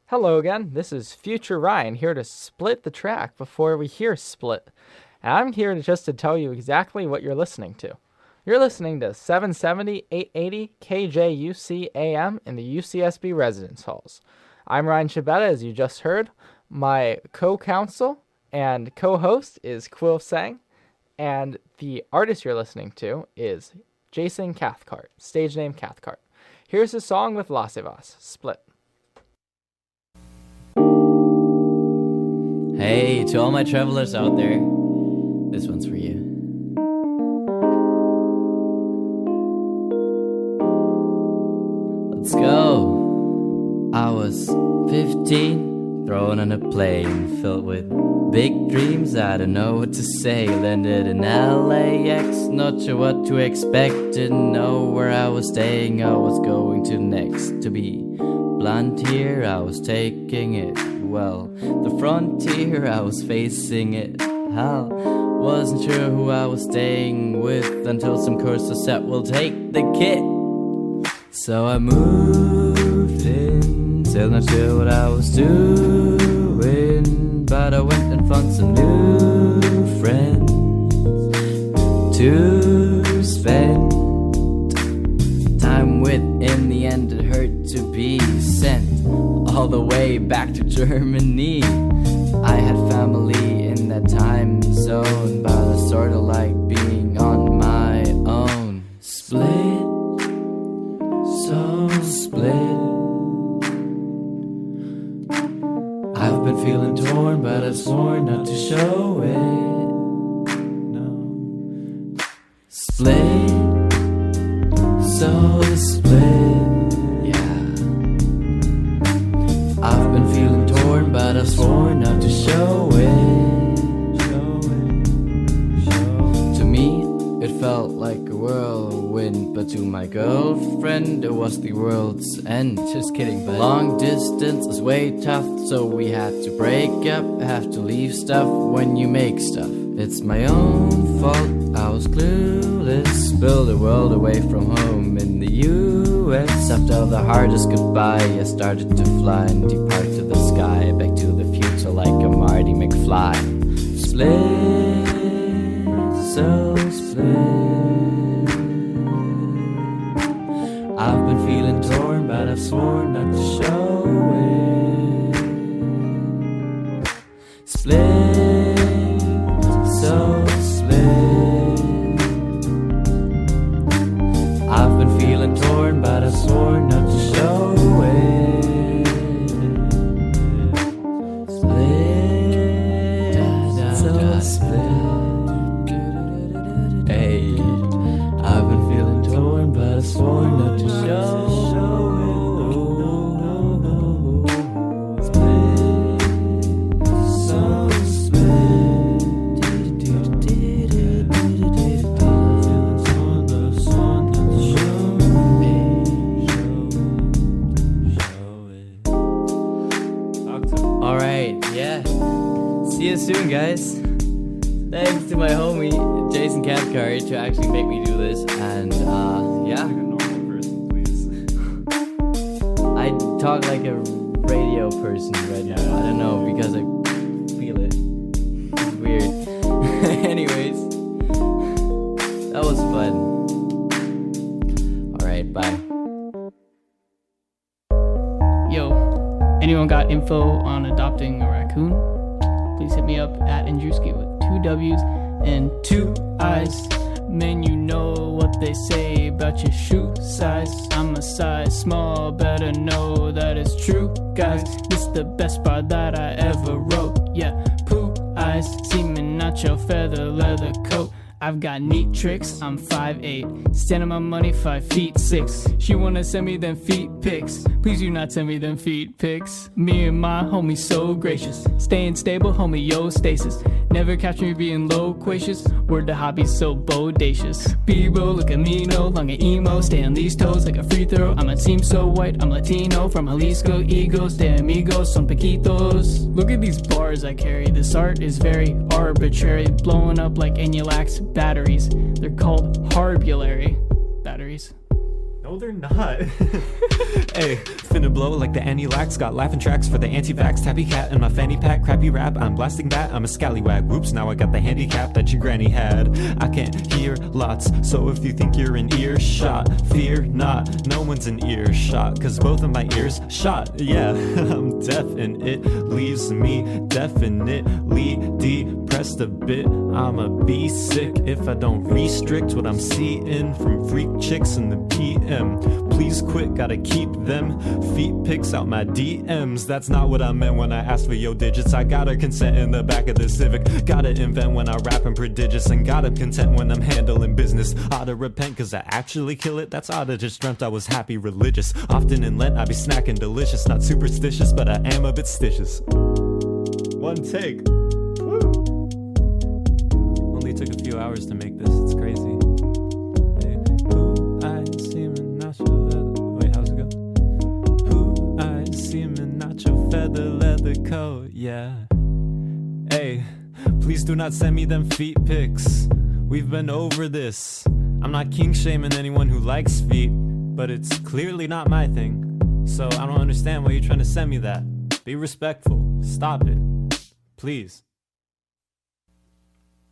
Hello again, this is Future Ryan here to split the track before we hear Split. And I'm here to tell you exactly what you're listening to. You're listening to 770, 880 KJUC AM in the UCSB residence halls. I'm Ryan Scibetta, as you just heard. My co-counsel and co-host is Quill Sang, and the artist you're listening to is Jason Cathcart, stage name Cathcart. Here's his song with Lasse was, Split. Hey, to all my travelers out there, this one's for you. Let's go. I was 15, thrown on a plane filled with big dreams. I don't know what to say. Landed in LAX, not sure what to expect. Didn't know where I was staying, I was going to next. To be blunt here, I was taking it well. The frontier, I was facing it. Hell, wasn't sure who I was staying with until some cursor said, we'll take the kid. So I moved in, still not sure what I was doing, but I went and found some new friends to spend time with. In the end, it hurt to be sent all the way back to Germany. I had family in that time zone, but it's sorta like being on my own. Split, so split. I've been feeling torn, but I've sworn not to show it. No. Split, so split. Yeah. I've been feeling torn, but I've sworn not to show it. To me, it felt like a whirlwind, but to my girlfriend, it was the world's end. Just kidding, but long distance is way tough, so we had to break up. Have to leave stuff when you make stuff. It's my own fault, I was clueless. Build a world away from home in the silhouettes. After the hardest goodbye, I started to fly and depart to the sky, back to the future like a Marty McFly. Split, so split. I've been feeling torn, but I've sworn not to show it. Split, so split. I've been feeling torn, but I've sworn not to show it. Split, so split. Hey, I've been feeling torn, but I've sworn not to show it. See you soon, guys. Thanks to my homie Jason Cathcart to actually make me do this, and yeah. Like a normal person, please. I talk like a radio person right now. I don't know, because I feel it. It's weird. Anyways, that was fun. Alright, bye. Yo, anyone got info on adopting a raccoon? Please hit me up at Andrewski with 2 W's and 2 I's. Man, you know what they say about your shoe size. I'm a size small, better know that it's true, guys. This the best part that I ever wrote. Yeah, poo eyes, seeming nacho feather leather coat. I've got neat tricks, I'm 5'8", standing my money 5'6". She wanna send me them feet pics. Please do not send me them feet pics. Me and my homie so gracious, staying stable, homie, yo, stasis. Never catch me being loquacious, word to hobby so bodacious. Bebo, look at me, no longer emo, stay on these toes like a free throw. I'm a team so white, I'm Latino, from Jalisco, egos, de amigos, son pequitos. Look at these bars I carry, this art is very arbitrary, blowing up like Enulax batteries. They're called harbulary batteries. No, they're not. Hey, finna blow like the Anti-Lax. Got laughing tracks for the anti-vax. Tappy cat in my fanny pack. Crappy rap, I'm blasting that. I'm a scallywag. Whoops, now I got the handicap that your granny had. I can't hear lots, so if you think you're in earshot, fear not, no one's in earshot, cause both of my ears shot. Yeah, I'm deaf and it leaves me definitely depressed a bit. I'ma be sick if I don't restrict what I'm seeing from freak chicks in the PM. Please quit, gotta keep them feet pics out my DMs. That's not what I meant when I asked for your digits. I gotta consent in the back of the Civic. Gotta invent when I rap and prodigious, and gotta content when I'm handling business. Oughta repent cause I actually kill it. That's oughta just dreamt I was happy religious. Often in Lent I be snacking delicious. Not superstitious, but I am a bit stitious. One take. Woo. Only took a few hours to make this. It's crazy. Feather leather coat, yeah. Hey, please do not send me them feet pics. We've been over this. I'm not kink shaming anyone who likes feet, but it's clearly not my thing. So I don't understand why you're trying to send me that. Be respectful. Stop it. Please.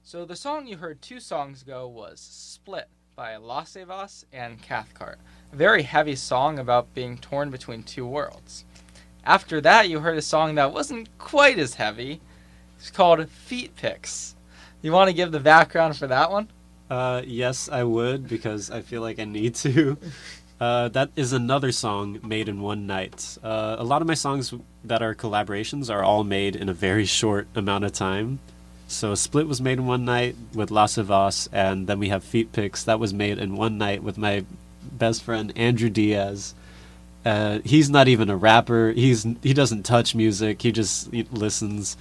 So the song you heard 2 songs ago was Split by Las Evas and Cathcart. A very heavy song about being torn between 2 worlds. After that, you heard a song that wasn't quite as heavy. It's called Feet Pics. You want to give the background for that one? Yes, I would, because I feel like I need to. That is another song made in one night. A lot of my songs that are collaborations are all made in a very short amount of time. So Split was made in one night with Las Evas, and then we have Feet Pics. That was made in one night with my best friend Andrew Diaz. He's not even a rapper. He doesn't touch music. He just listens.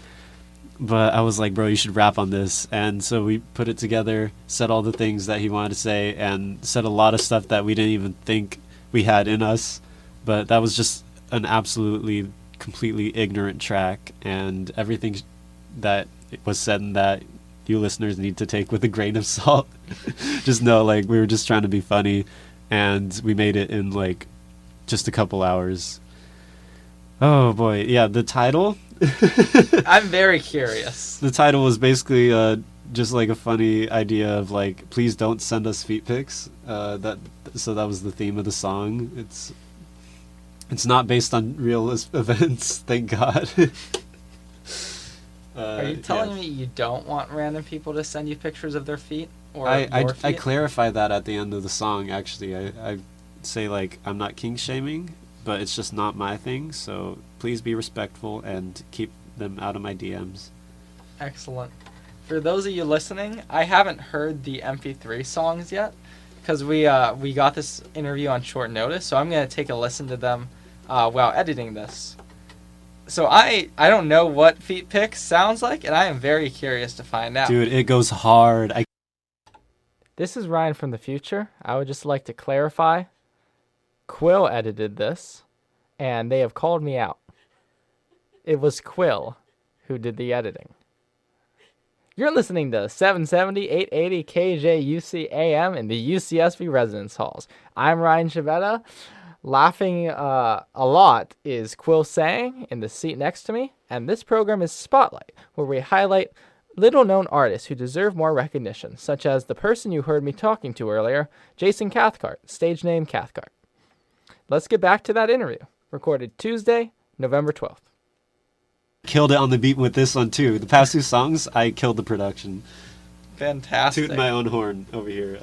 But I was like, bro, you should rap on this. And so we put it together, said all the things that he wanted to say, and said a lot of stuff that we didn't even think we had in us. But that was just an absolutely, completely ignorant track. And everything that was said in that, you listeners need to take with a grain of salt. Just know, like, we were just trying to be funny. and we made it in like just a couple hours. Oh boy, yeah, the title. I'm very curious. The title was basically just like a funny idea of like, please don't send us feet pics. So that was the theme of the song. It's not based on real events, thank God. Are you telling me you don't want random people to send you pictures of their feet? Or I your feet? I clarify that at the end of the song. Actually, I say like, I'm not kink shaming, but it's just not my thing. So please be respectful and keep them out of my DMs. Excellent. For those of you listening, I haven't heard the MP3 songs yet because we got this interview on short notice. So I'm gonna take a listen to them while editing this. So I don't know what feet pic sounds like, and I am very curious to find out. Dude, it goes hard. This is Ryan from the future. I would just like to clarify. Quill edited this, and they have called me out. It was Quill who did the editing. You're listening to 770, 880 KJUC AM in the UCSB residence halls. I'm Ryan Scibetta. Laughing a lot is Quill saying in the seat next to me, and this program is Spotlight, where we highlight little-known artists who deserve more recognition, such as the person you heard me talking to earlier, Jason Cathcart, stage name Cathcart. Let's get back to that interview, recorded Tuesday, November 12th. Killed it on the beat with this one too. The past two songs, I killed the production. Fantastic. Tooting my own horn over here.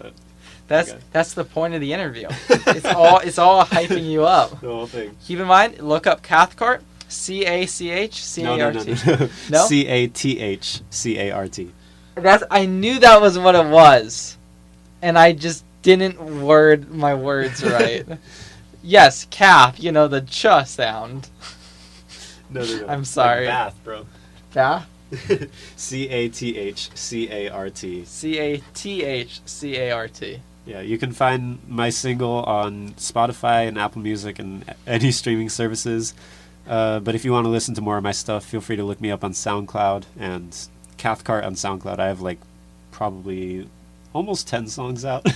That's the point of the interview. It's all hyping you up. The whole thing. Keep in mind, look up Cathcart, Cachcart. No? Cathcart. I knew that was what it was, and I just didn't word my words right. Yes, calf. You know the ch sound. No. I'm sorry. Like bath, bro. Bath. Cathcart. Cathcart. Yeah, you can find my single on Spotify and Apple Music and any streaming services. But if you want to listen to more of my stuff, feel free to look me up on SoundCloud and Cathcart on SoundCloud. I have like probably almost 10 songs out.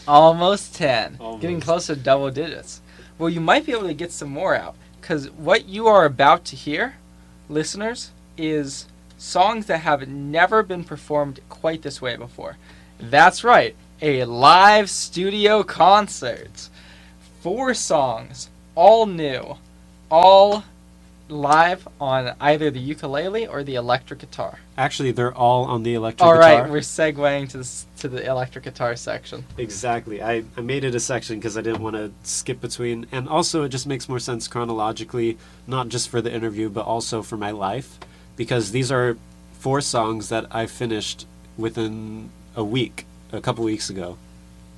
Almost 10. Almost. Getting close to double digits. Well, you might be able to get some more out, because what you are about to hear, listeners, is songs that have never been performed quite this way before. That's right, a live studio concert. 4 songs, all new, all live on either the ukulele or the electric guitar. Actually, they're all on the electric All guitar. right, we're segueing to the electric guitar section. Exactly. I made it a section because I didn't want to skip between. And also, it just makes more sense chronologically, not just for the interview, but also for my life. Because these are 4 songs that I finished within a couple weeks ago.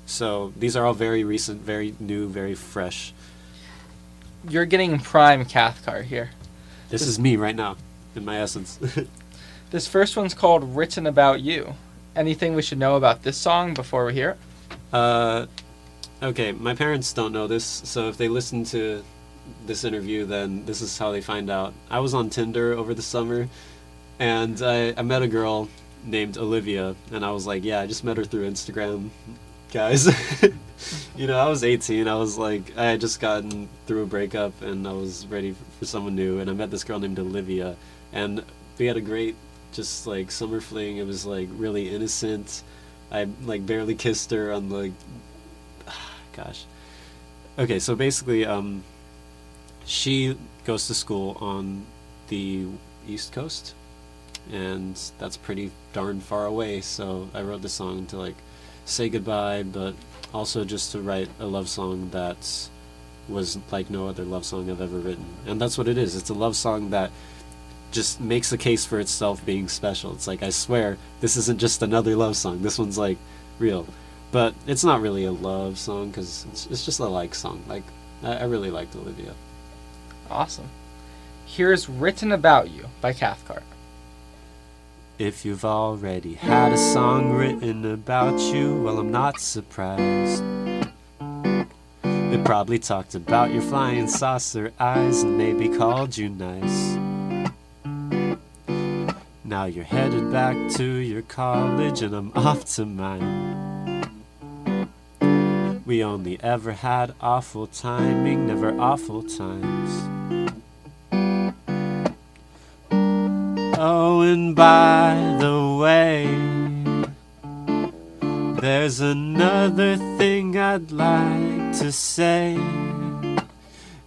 So these are all very recent, very new, very fresh. You're getting prime Cathcart here. This is me right now, in my essence. This first one's called Written About You. Anything we should know about this song before we hear it? Okay, my parents don't know this, so if they listen to this interview, then this is how they find out. I was on Tinder over the summer, and I met a girl named Olivia, and I was like, yeah, I just met her through Instagram, guys. You know, I was 18, I was like, I had just gotten through a breakup, and I was ready for someone new, and I met this girl named Olivia, and we had a great, just like, summer fling. It was like really innocent. I like barely kissed her on like, gosh. Okay, so basically, she goes to school on the East Coast, and that's pretty darn far away, so I wrote this song to like say goodbye, but also just to write a love song that was like no other love song I've ever written. And that's what it is. It's a love song that just makes a case for itself being special. It's like, I swear, this isn't just another love song. This one's like real. But it's not really a love song, because it's just a like song. Like, I really liked Olivia. Awesome. Here's Written About You by Cathcart. If you've already had a song written about you, well, I'm not surprised. It probably talked about your flying saucer eyes and maybe called you nice. Now you're headed back to your college and I'm off to mine. We only ever had awful timing, never awful times. Oh, and by the way, there's another thing I'd like to say.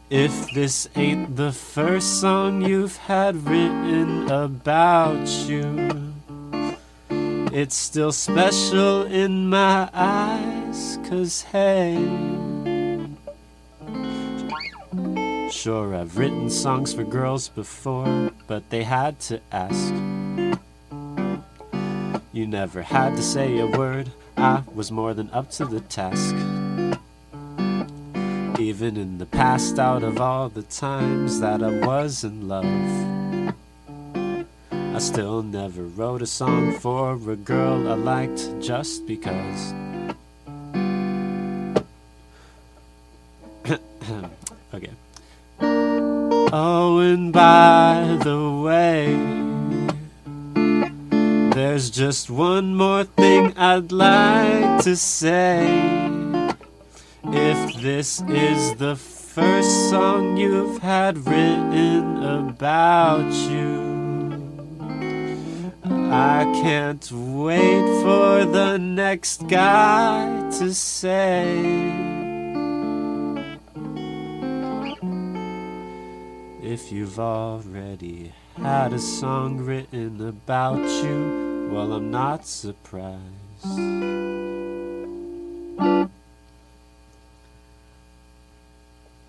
If this ain't the first song you've had written about you, it's still special in my eyes, 'cause hey, sure, I've written songs for girls before, but they had to ask. You never had to say a word, I was more than up to the task. Even in the past, out of all the times that I was in love, I still never wrote a song for a girl I liked just because. Okay. Oh, and by the way, there's just one more thing I'd like to say. If this is the first song you've had written about you, I can't wait for the next guy to say, if you've already had a song written about you, well, I'm not surprised.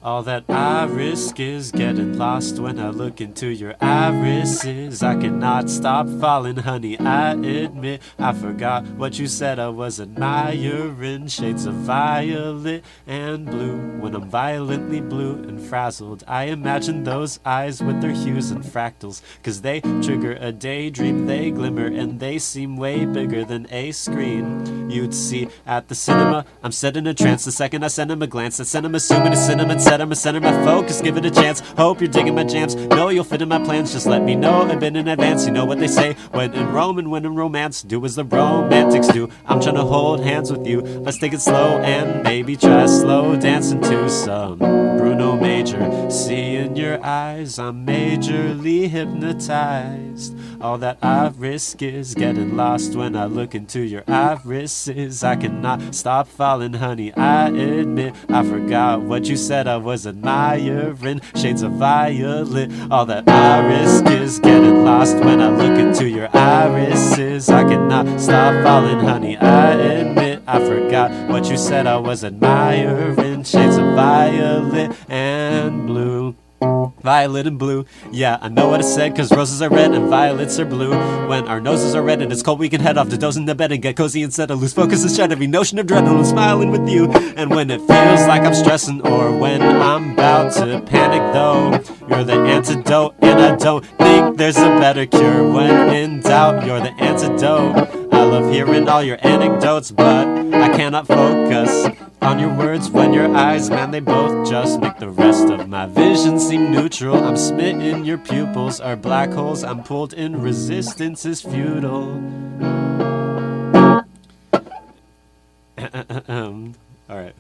All that I risk is getting lost when I look into your irises. I cannot stop falling, honey, I admit. I forgot what you said, I was admiring shades of violet and blue. When I'm violently blue and frazzled, I imagine those eyes with their hues and fractals, 'cause they trigger a daydream, they glimmer, and they seem way bigger than a screen you'd see at the cinema. I'm set in a trance the second I send him a glance. I send him assuming a cinnamon set. I'm a center, my focus, give it a chance. Hope you're digging my jams, know you'll fit in my plans. Just let me know a bit in advance. You know what they say, when in Rome and when in romance, do as the romantics do. I'm trying to hold hands with you, let's take it slow and maybe try slow dancing to some Bruno Major. See in your eyes, I'm majorly hypnotized. All that I risk is getting lost when I look into your irises. I cannot stop falling, honey, I admit. I forgot what you said, I was admiring shades of violet. All that I risk is getting lost when I look into your irises. I cannot stop falling, honey, I admit. I forgot what you said, I was admiring shades of violet and blue. Violet and blue, yeah, I know what I said, 'cause roses are red and violets are blue. When our noses are red and it's cold, we can head off to doze in the bed and get cozy instead of lose focus and shed every notion of dread, and I'm smiling with you. And when it feels like I'm stressing or when I'm about to panic, though, you're the antidote, and I don't think there's a better cure. When in doubt, you're the antidote. I love hearing all your anecdotes, but I cannot focus on your words when your eyes, man, they both just make the rest of my vision seem neutral. I'm smitten, your pupils are black holes. I'm pulled in, resistance is futile. Alright.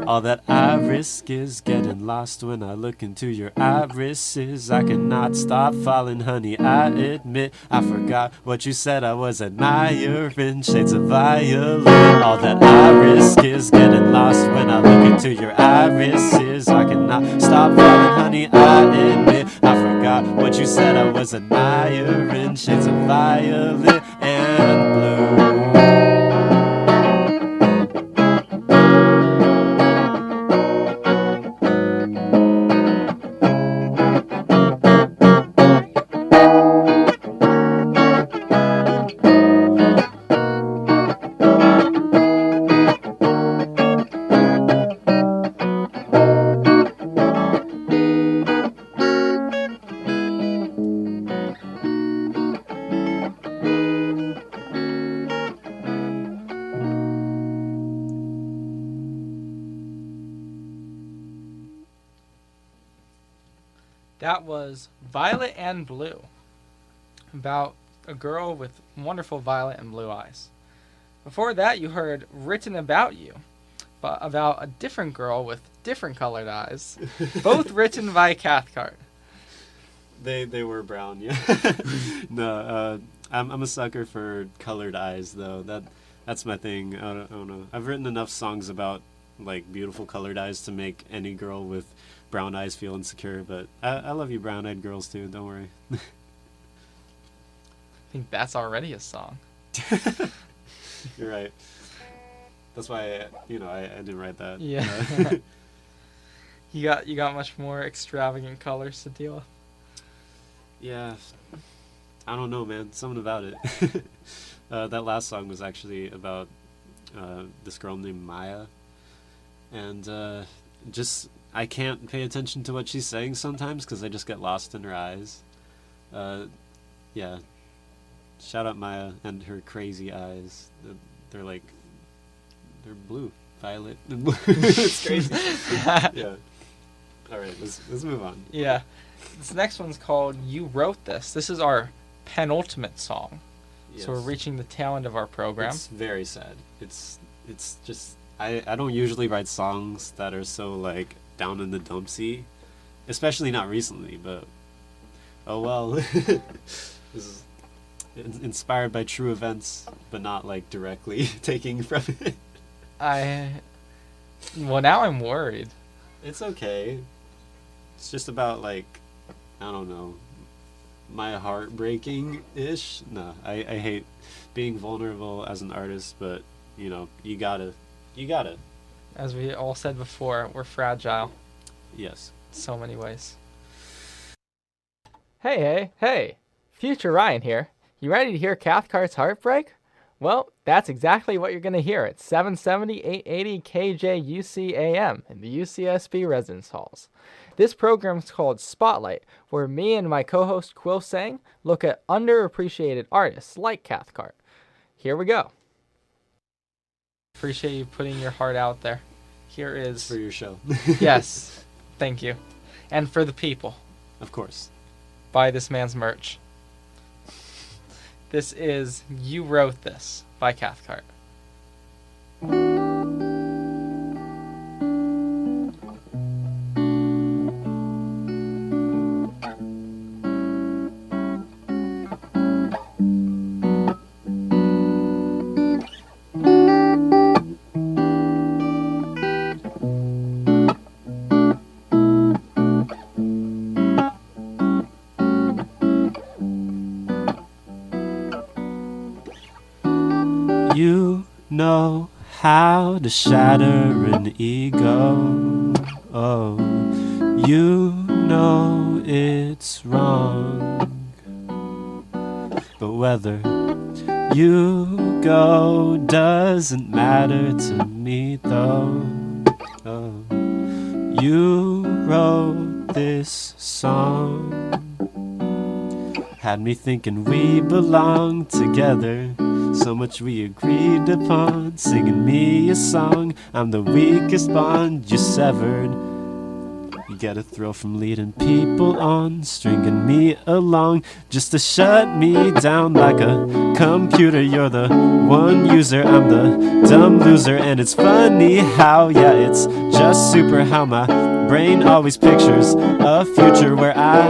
All that I risk is getting lost when I look into your irises. I cannot stop falling, honey, I admit. I forgot what you said, I was admiring shades of violet. All that I risk is getting lost when I look into your irises. I cannot stop falling, honey, I admit. I forgot what you said, I was admiring shades of violet and blue. That was Violet and Blue, about a girl with wonderful violet and blue eyes. Before that, you heard Written About You about a different girl with different colored eyes. Both written by Cathcart. They were brown, yeah. No, I'm a sucker for colored eyes, though. That's my thing. I don't know. I've written enough songs about like beautiful colored eyes to make any girl with brown eyes feel insecure. But I love you, brown-eyed girls too. Don't worry. I think that's already a song. You're right. That's why I didn't write that. Yeah. You got much more extravagant colors to deal with. Yeah, I don't know, man. Something about it. That last song was actually about this girl named Maya, and I can't pay attention to what she's saying sometimes because I just get lost in her eyes. Yeah, shout out Maya and her crazy eyes. They're blue, violet, and blue. It's crazy. Yeah. All right, let's move on. Yeah. This next one's called You Wrote This. This is our penultimate song. Yes. So we're reaching the tail end of our program. It's very sad. It's just I don't usually write songs that are so like down in the dumpsy, especially not recently, but oh well. This is inspired by true events, but not like directly taking from it. Well, now I'm worried. It's okay. It's just about like, I don't know, my heart breaking-ish. No, I hate being vulnerable as an artist, but you gotta. As we all said before, we're fragile. Yes. In so many ways. Hey. Future Ryan here. You ready to hear Cathcart's Heartbreak? Well, that's exactly what you're going to hear at 770, 880 KJUC AM in the UCSB residence halls. This program is called Spotlight, where me and my co-host Quill Sang look at underappreciated artists like Cathcart. Here we go. Appreciate you putting your heart out there. Here is... For your show. Yes, thank you. And for the people. Of course. Buy this man's merch. This is You Wrote This by Cathcart. You know how to shatter an ego. Oh, you know it's wrong. But whether you go doesn't matter to me though. Oh, you wrote this song. Had me thinking we belong together. So much we agreed upon, singing me a song. I'm the weakest bond you severed. You get a thrill from leading people on, stringing me along, just to shut me down like a computer. You're the one user, I'm the dumb loser. And it's funny how, yeah, it's just super how my brain always pictures a future where I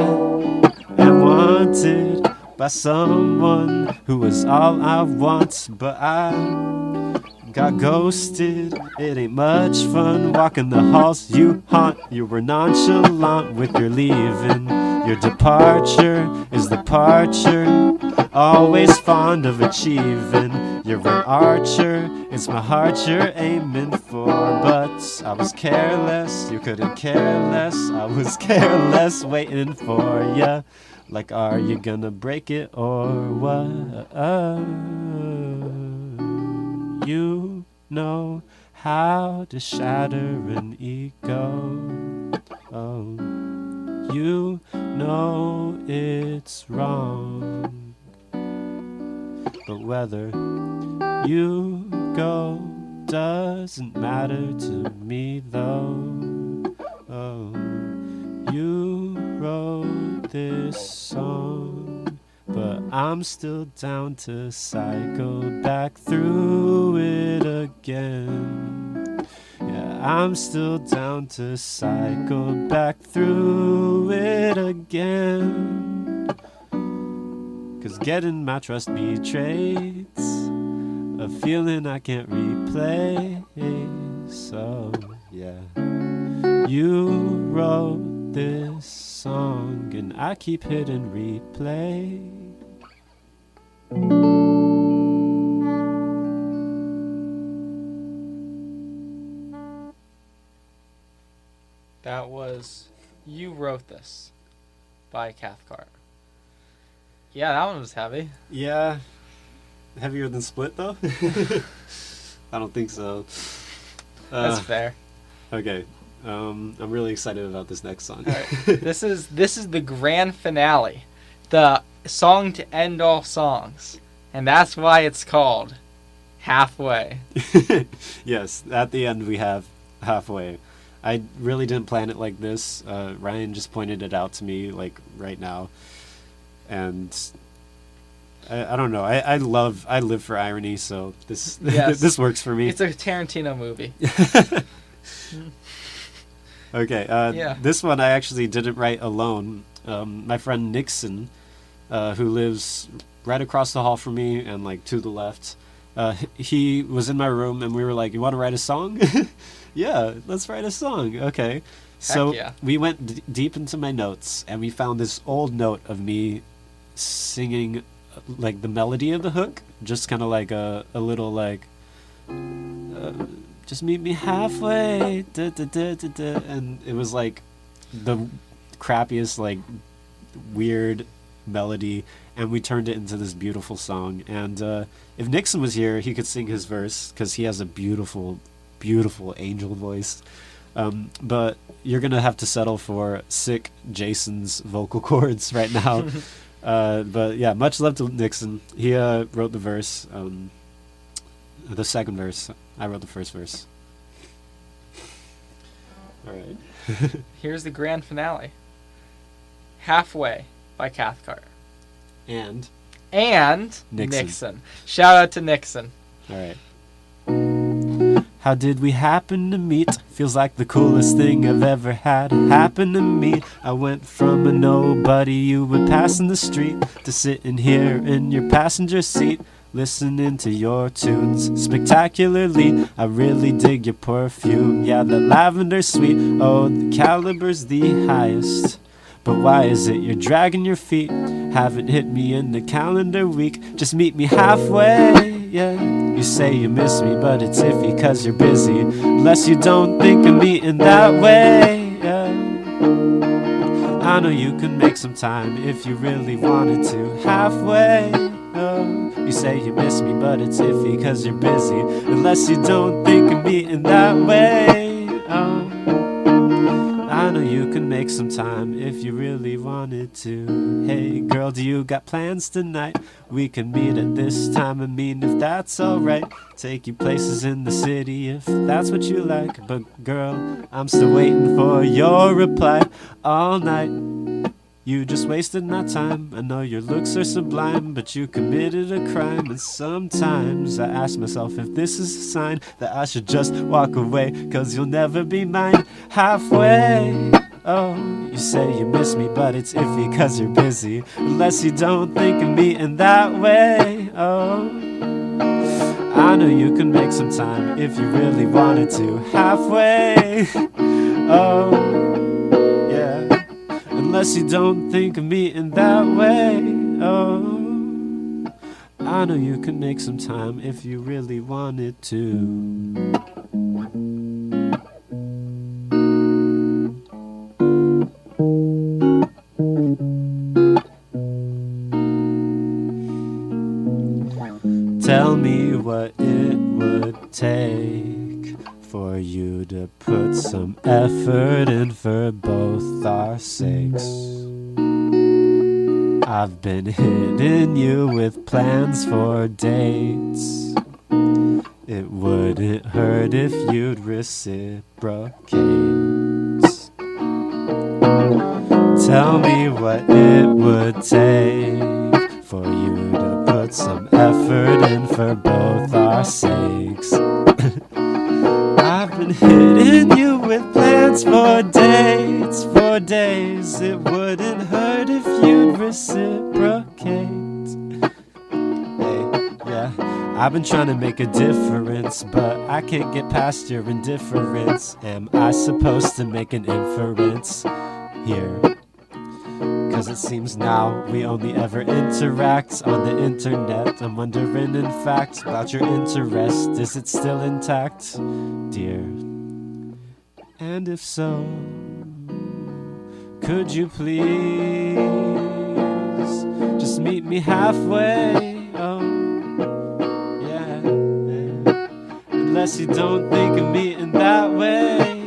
am wanted by someone who was all I want, but I got ghosted. It ain't much fun walking the halls you haunt. You were nonchalant with your leaving. Your departure is departure. Always fond of achieving. You're an archer, it's my heart you're aiming for. But I was careless, you couldn't care less. I was careless waiting for ya. Like, are you gonna break it or what? You know how to shatter an ego. Oh, you know it's wrong. But whether you go doesn't matter to me though. Oh, you wrote this song, but I'm still down to cycle back through it again. I'm still down to cycle back through it again. 'Cause getting my trust betrays a feeling I can't replay. So yeah, you wrote this song and I keep hitting replay. That was You Wrote This by Cathcart. Yeah, that one was heavy. Yeah, heavier than Split though. I don't think so. That's fair. Okay, I'm really excited about this next song. All right. This is the grand finale, the song to end all songs, and that's why it's called Halfway. Yes, at the end we have Halfway. I really didn't plan it like this. Ryan just pointed it out to me like right now, and I don't know. I live for irony, so this Yes. this works for me. It's a Tarantino movie. Okay, Yeah. This one I actually didn't write alone. My friend Nixon, who lives right across the hall from me and like to the left, he was in my room and we were like, "You want to write a song?" Yeah, let's write a song. Okay. So yeah. we went deep into my notes and we found this old note of me singing like the melody of the hook, just kind of like a little like just meet me halfway, da, da, da, da, da. And it was like the crappiest like weird melody, and we turned it into this beautiful song. And if Nixon was here, he could sing his verse because he has a beautiful angel voice. But you're gonna have to settle for sick Jason's vocal cords right now. But yeah, much love to Nixon. He wrote the verse, the second verse. I wrote the first verse. All right. Here's the grand finale. Halfway by Cathcart. And Nixon. Shout out to Nixon. all right. How did we happen to meet? Feels like the coolest thing I've ever had happen to me. I went from a nobody you would pass in the street to sitting here in your passenger seat, listening to your tunes spectacularly. I really dig your perfume. Yeah, the lavender's sweet. Oh, the caliber's the highest. But why is it you're dragging your feet? Haven't hit me in the calendar week. Just meet me halfway, yeah. You say you miss me, but it's iffy 'cause you're busy. Unless you don't think of me in that way, yeah. I know you can make some time if you really wanted to. Halfway, oh. You say you miss me, but it's iffy 'cause you're busy. Unless you don't think of me in that way, oh. I know you can make some time if you really wanted to. Hey girl, do you got plans tonight? We can meet at this time. I mean, if that's alright, take you places in the city if that's what you like. But girl, I'm still waiting for your reply all night. You just wasted my time. I know your looks are sublime, but you committed a crime. And sometimes I ask myself if this is a sign that I should just walk away, 'cause you'll never be mine. Halfway, oh. You say you miss me, but it's iffy 'cause you're busy. Unless you don't think of me in that way, oh. I know you can make some time if you really wanted to. Halfway, oh. Unless you don't think of me in that way, oh. I know you can make some time if you really wanted to. Tell me what it would take for you to put some effort in for both our sakes. I've been hitting you with plans for dates. It wouldn't hurt if you'd reciprocate. Tell me what it would take for you to put some effort in for both our sakes. I've been hitting you with plans for dates, for days. It wouldn't hurt if you'd reciprocate. Hey, yeah, I've been trying to make a difference, but I can't get past your indifference. Am I supposed to make an inference here? 'Cause it seems now we only ever interact on the internet. I'm wondering in fact about your interest. Is it still intact, dear? And if so, could you please just meet me halfway? Oh, yeah. Unless you don't think of me in that way,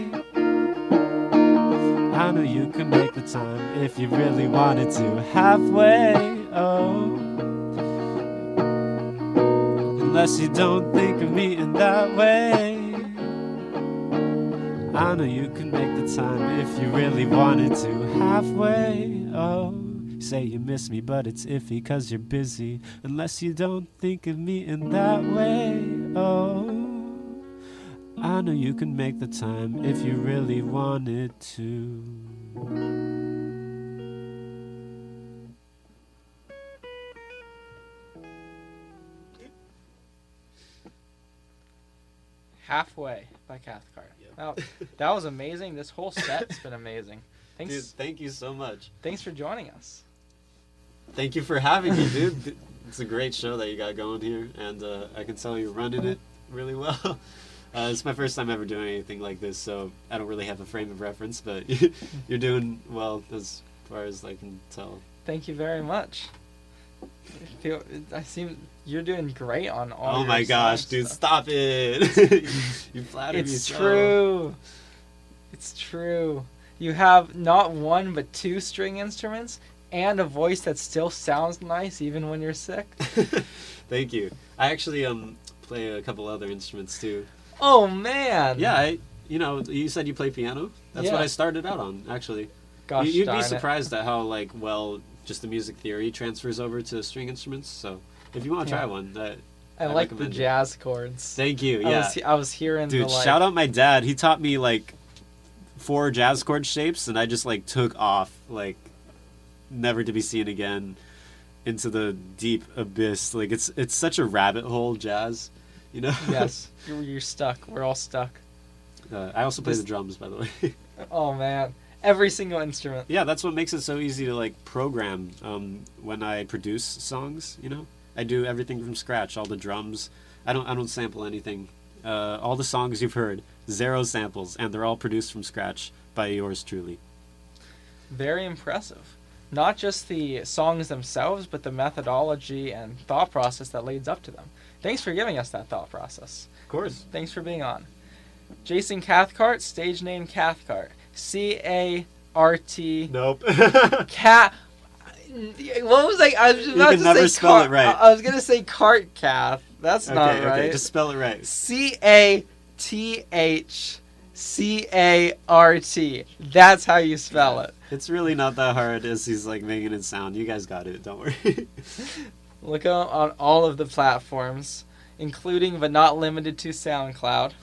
I know you can make the time if you really wanted to. Halfway, oh. Unless you don't think of me in that way, I know you can make the time if you really wanted to. Halfway, oh. You say you miss me, but it's iffy 'cause you're busy. Unless you don't think of me in that way, oh. I know you can make the time if you really wanted to. Halfway by Cathcart. That was amazing. This whole set's been amazing. Thanks. Dude, thank you so much. Thanks for joining us. Thank you for having me, dude. It's a great show that you got going here, and I can tell you're running it really well. It's my first time ever doing anything like this, so I don't really have a frame of reference, but you're doing well as far as I can tell. Thank you very much. You're doing great on all. Oh my gosh, dude, stuff. stop it! You flatter me. It's true. It's true. You have not one but 2 string instruments and a voice that still sounds nice even when you're sick. Thank you. I actually play a couple other instruments too. Oh man. Yeah, you said you play piano. That's Yeah. what I started out on, actually. Gosh You'd darn be it. surprised at how well just the music theory transfers over to string instruments. So if you want to try one, I like the recommend it. jazz chords. Thank you. Yeah, I was hearing dude. the like. Shout out my dad. He taught me 4 jazz chord shapes, and I just took off never to be seen again into the deep abyss. It's such a rabbit hole, jazz. You know. Yes, you're stuck. We're all stuck. I also play the drums, by the way. Oh man, every single instrument. Yeah, that's what makes it so easy to program when I produce songs. I do everything from scratch. All the drums. I don't sample anything. All the songs you've heard, 0 samples, and they're all produced from scratch by yours truly. Very impressive. Not just the songs themselves, but the methodology and thought process that leads up to them. Thanks for giving us that thought process. Of course. Thanks for being on. Jason Cathcart, stage name Cathcart. C-A-R-T. Nope. Cat. What was I was about can to never say spell it right. I was going to say cart cath. That's not right. Okay, just spell it right. C-A-T-H-C-A-R-T. That's how you spell it. It's really not that hard as he's making it sound. You guys got it. Don't worry. Look on all of the platforms, including but not limited to SoundCloud.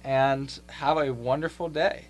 And have a wonderful day.